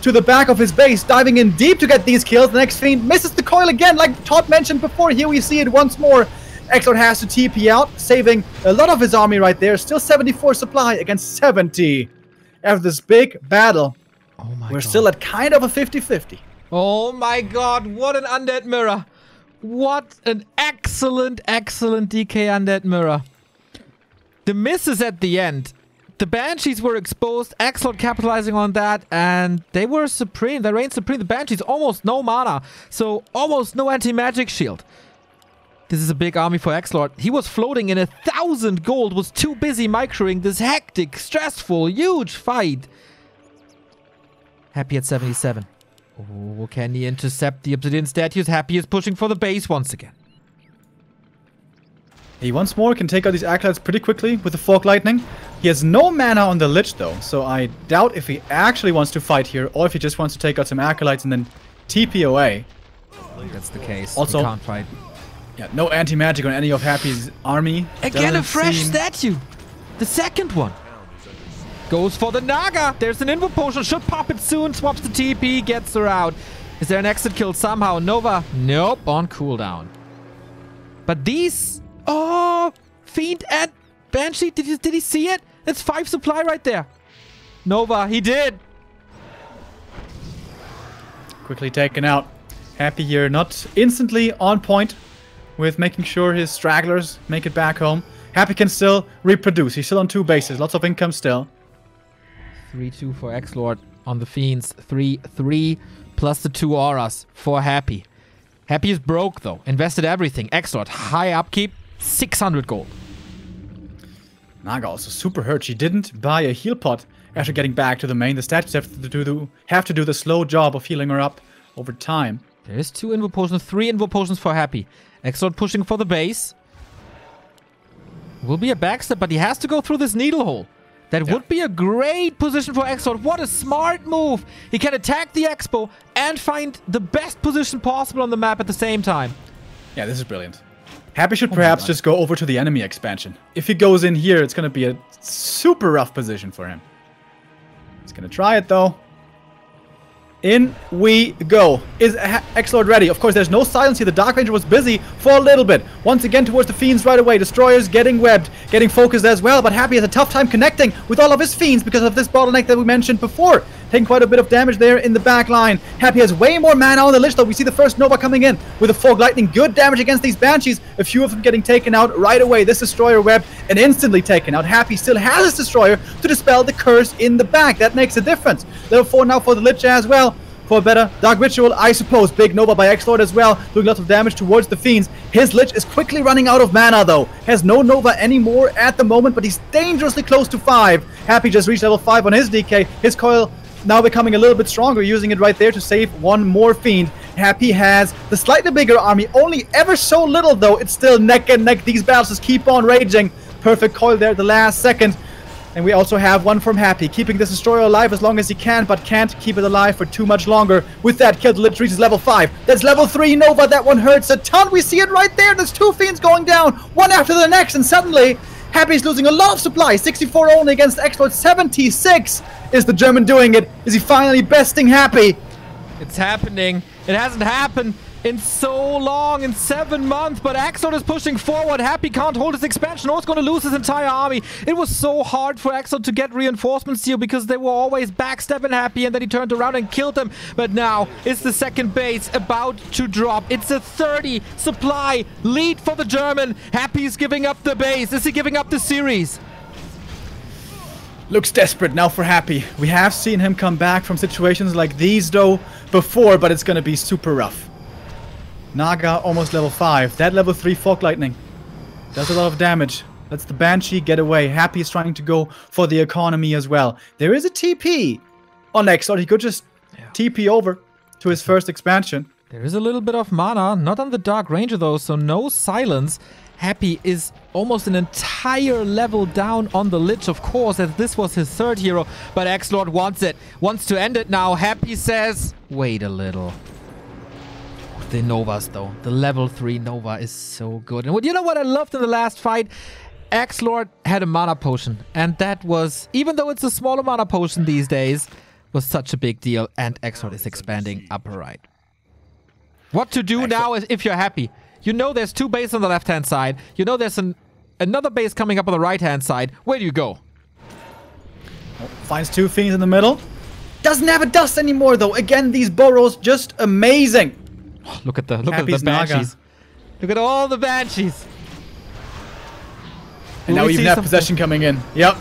to the back of his base, diving in deep to get these kills. The next Fiend misses the coil again, like Todd mentioned before. Here we see it once more. XlorD has to TP out, saving a lot of his army right there. Still 74 supply against 70. After this big battle, we're still at kind of a 50-50. Oh my god, what an undead mirror. What an excellent, excellent DK undead mirror. The misses at the end. The Banshees were exposed, XlorD capitalizing on that, and they were supreme. They reigned supreme. The Banshees almost no mana, so almost no anti-magic shield. This is a big army for XlorD. He was floating in 1,000 gold, was too busy microing this hectic, stressful, huge fight. Happy at 77. Oh, can he intercept the Obsidian statues? Happy is pushing for the base once again. He once more can take out these acolytes pretty quickly with the Fog Lightning. He has no mana on the Lich though, so I doubt if he actually wants to fight here or if he just wants to take out some acolytes and then TP away. I think that's the case. Also, we can't fight. Yeah, no anti-magic on any of Happy's army. Again, a Doesn't fresh seem- statue. The second one. Goes for the Naga. There's an Invo Potion. Should pop it soon. Swaps the TP. Gets her out. Is there an exit kill somehow? Nova? Nope. On cooldown. But these... Oh! Fiend and Banshee. Did he see it? It's 5 supply right there. Nova. He did. Quickly taken out. Happy here, not instantly on point with making sure his stragglers make it back home. Happy can still reproduce. He's still on 2 bases. Lots of income still. 3-2 for XlorD on the Fiends. 3-3 plus the 2 auras for Happy. Happy is broke though. Invested everything. XlorD, high upkeep, 600 gold. Naga also super hurt. She didn't buy a heal pot after getting back to the main. The statues have to do the slow job of healing her up over time. There is 2 Invo Potions, 3 Invo Potions for Happy. XlorD pushing for the base. Will be a backstep, but he has to go through this needle hole. That would be a great position for XlorD. What a smart move. He can attack the Expo and find the best position possible on the map at the same time. Yeah, this is brilliant. Happy should perhaps just go over to the enemy expansion. If he goes in here, it's going to be a super rough position for him. He's going to try it, though. In we go. Is XlorD ready? Of course, there's no silence here. The Dark Ranger was busy for a little bit. Once again towards the Fiends right away. Destroyers getting webbed, getting focused as well. But Happy has a tough time connecting with all of his Fiends because of this bottleneck that we mentioned before. Taking quite a bit of damage there in the back line. Happy has way more mana on the Lich though. We see the first Nova coming in with a Fog Lightning. Good damage against these Banshees. A few of them getting taken out right away. This Destroyer web and instantly taken out. Happy still has his Destroyer to dispel the curse in the back. That makes a difference. Level 4 now for the Lich as well. For a better Dark Ritual, I suppose. Big Nova by XlorD as well, doing lots of damage towards the Fiends. His Lich is quickly running out of mana though. Has no Nova anymore at the moment, but he's dangerously close to 5. Happy just reached level 5 on his DK. His coil now becoming a little bit stronger, using it right there to save 1 more Fiend. Happy has the slightly bigger army, only ever so little though. It's still neck and neck. These battles just keep on raging. Perfect coil there at the last second. And we also have one from Happy, keeping this Destroyer alive as long as he can, but can't keep it alive for too much longer. With that kill, the Lich reaches level 5. That's level 3 Nova. That one hurts a ton. We see it right there. There's 2 Fiends going down, one after the next, and suddenly Happy's losing a lot of supply. 64 only against XlorD. 76 is the German doing it. Is he finally besting Happy? It's happening. It hasn't happened in so long, in 7 months, but XlorD is pushing forward. Happy can't hold his expansion, or it's going to lose his entire army. It was so hard for XlorD to get reinforcements here because they were always backstabbing Happy, and then he turned around and killed them. But now it's the second base about to drop. It's a 30 supply lead for the German. Happy is giving up the base. Is he giving up the series? Looks desperate now for Happy. We have seen him come back from situations like these though before, but it's going to be super rough. Naga almost level 5. That level 3 Fog Lightning does a lot of damage. Lets the Banshee get away. Happy is trying to go for the economy as well. There is a TP on XlorD. He could just TP over to his first expansion. There is a little bit of mana, not on the Dark Ranger though, so no silence. Happy is almost an entire level down on the Lich, of course, as this was his 3rd hero, but XlorD wants it, wants to end it now. Happy says, wait a little. The Novas though, the level 3 Nova is so good. And you know what I loved in the last fight? XlorD had a mana potion, and that was, even though it's a smaller mana potion these days, was such a big deal, and XlorD is expanding upper right. What to do now is if you're Happy. You know there's 2 bases on the left-hand side. You know there's another base coming up on the right-hand side. Where do you go? Finds 2 Fiends in the middle. Doesn't have a dust anymore though. Again, these burrows just amazing. Look at the Banshees. Naga. Look at all the Banshees. And now we even have possession coming in. Yep.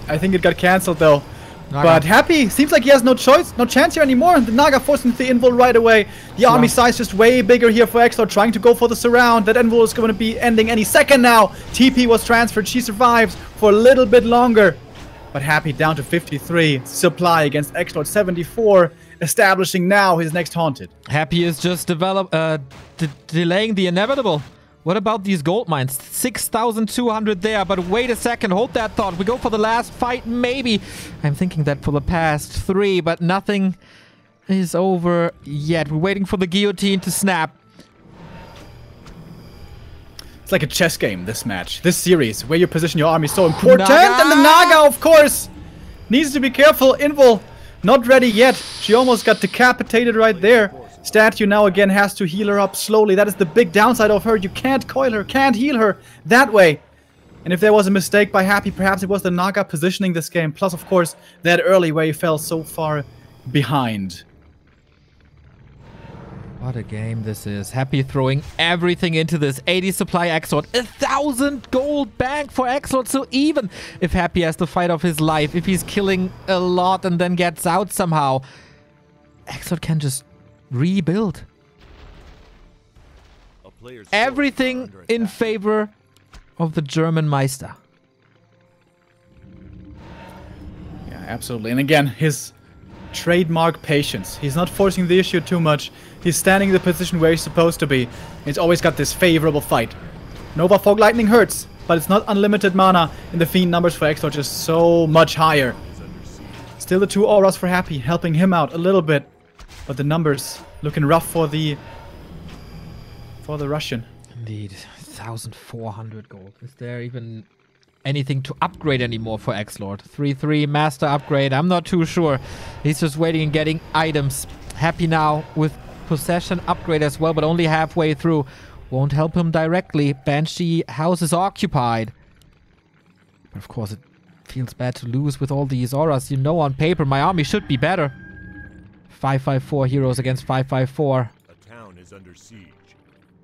I think it got cancelled though. Naga. But Happy seems like he has no choice, no chance here anymore. The Naga forcing the invul right away. The army size just way bigger here for XlorD, trying to go for the surround. That invul is going to be ending any second now. TP was transferred. She survives for a little bit longer. But Happy down to 53 supply against XlorD 74, establishing now his next haunted. Happy is just delaying the inevitable. What about these gold mines? 6,200 there, but wait a second, hold that thought. We go for the last fight, maybe. I'm thinking that for the past 3, but nothing is over yet. We're waiting for the guillotine to snap. It's like a chess game, this match. This series, where you position your army is so important. Naga! And the Naga, of course, needs to be careful. Invul, not ready yet. She almost got decapitated right there. Statue now again has to heal her up slowly. That is the big downside of her. You can't coil her, can't heal her that way. And if there was a mistake by Happy, perhaps it was the Naga positioning this game. Plus, of course, that early where he fell so far behind. What a game this is. Happy throwing everything into this. 80 supply XlorD. 1,000 gold bank for XlorD. So even if Happy has the fight of his life, if he's killing a lot and then gets out somehow, XlorD can just rebuild. Everything in favor of the German Meister. Yeah, absolutely. And again, his trademark patience. He's not forcing the issue too much. He's standing in the position where he's supposed to be. He's always got this favorable fight. Nova Fog Lightning hurts, but it's not unlimited mana. And the Fiend numbers for XlorD just so much higher. Still the 2 auras for Happy, helping him out a little bit. But the numbers looking rough for the Russian. Indeed. 1,400 gold. Is there even anything to upgrade anymore for XlorD? 3-3 master upgrade. I'm not too sure. He's just waiting and getting items. Happy now with possession upgrade as well, but only halfway through. Won't help him directly. Banshee house is occupied. But of course, it feels bad to lose with all these auras. You know, on paper, my army should be better. 554 heroes against 554. A town is under siege.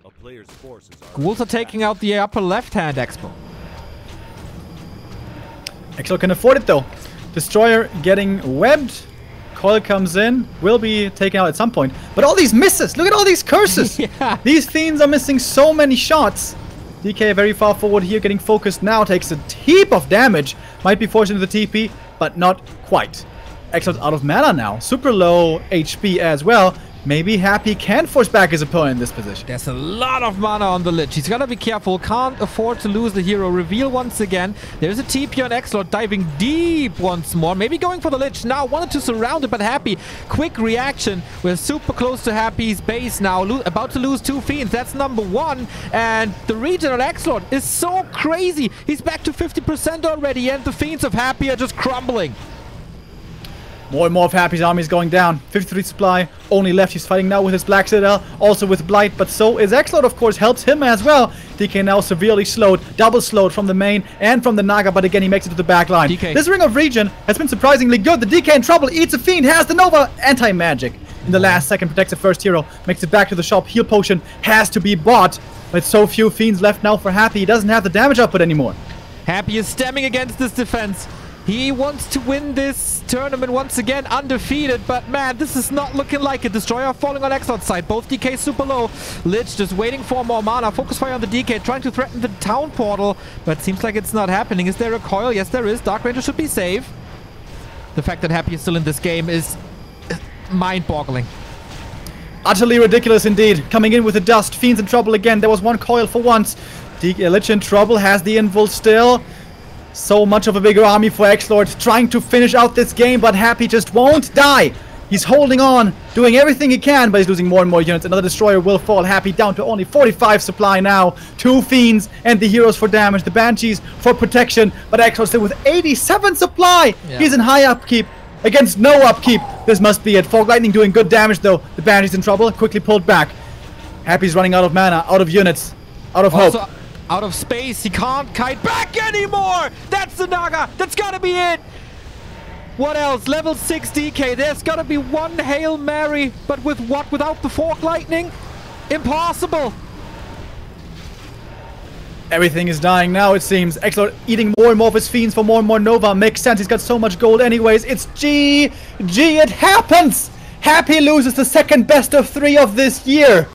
A player's forces are Ghouls are taking out the upper left-hand expo. XlorD can afford it though. Destroyer getting webbed. Coil comes in, will be taken out at some point. But all these misses! Look at all these curses! Yeah. These Fiends are missing so many shots. DK very far forward here, getting focused now, takes a heap of damage. Might be forced into the TP, but not quite. XlorD out of mana now. Super low HP as well. Maybe Happy can force back his opponent in this position. There's a lot of mana on the Lich. He's gotta be careful. Can't afford to lose the hero. Reveal once again. There's a TP on XlorD diving deep once more. Maybe going for the Lich now. Wanted to surround it, but Happy. Quick reaction. We're super close to Happy's base now. About to lose 2 Fiends. That's number 1. And the regen on XlorD is so crazy. He's back to 50% already. And the Fiends of Happy are just crumbling. More and more of Happy's army is going down. 53 supply, only left. He's fighting now with his Black Citadel, also with Blight, but so is XlorD, of course, helps him as well. DK now severely slowed, double slowed from the main and from the Naga, but again, he makes it to the back line. DK. This Ring of Regen has been surprisingly good. The DK in trouble, eats a Fiend, has the Nova anti-magic. In the last second, protects the first hero, makes it back to the shop. Heal potion has to be bought, but so few Fiends left now for Happy. He doesn't have the damage output anymore. Happy is stemming against this defense. He wants to win this tournament once again undefeated, but man, this is not looking like it. Destroyer falling on XlorD's side. Both DK super low. Lich just waiting for more mana. Focus fire on the DK, trying to threaten the town portal, but seems like it's not happening. Is there a coil? Yes, there is. Dark Ranger should be safe. The fact that Happy is still in this game is mind-boggling. Utterly ridiculous indeed. Coming in with the dust. Fiends in trouble again. There was one coil for once. Lich in trouble. Has the invul still. So much of a bigger army for XlorD, trying to finish out this game, but Happy just won't die. He's holding on, doing everything he can, but he's losing more and more units. Another destroyer will fall. Happy down to only 45 supply now. 2 Fiends and the heroes for damage, the Banshees for protection, but XlorD still with 87 supply. Yeah. He's in high upkeep against no upkeep. This must be it. Fog Lightning doing good damage though. The Banshees in trouble, quickly pulled back. Happy's running out of mana, out of units, out of hope. Out of space, he can't kite back anymore! That's the Naga! That's gotta be it! What else? Level 6 DK, there's gotta be one Hail Mary, but with what? Without the Fog Lightning? Impossible! Everything is dying now, it seems. XlorD eating more and more of his Fiends for more and more Nova. Makes sense, he's got so much gold anyways. It's GG, it happens! Happy loses the second best of 3 of this year.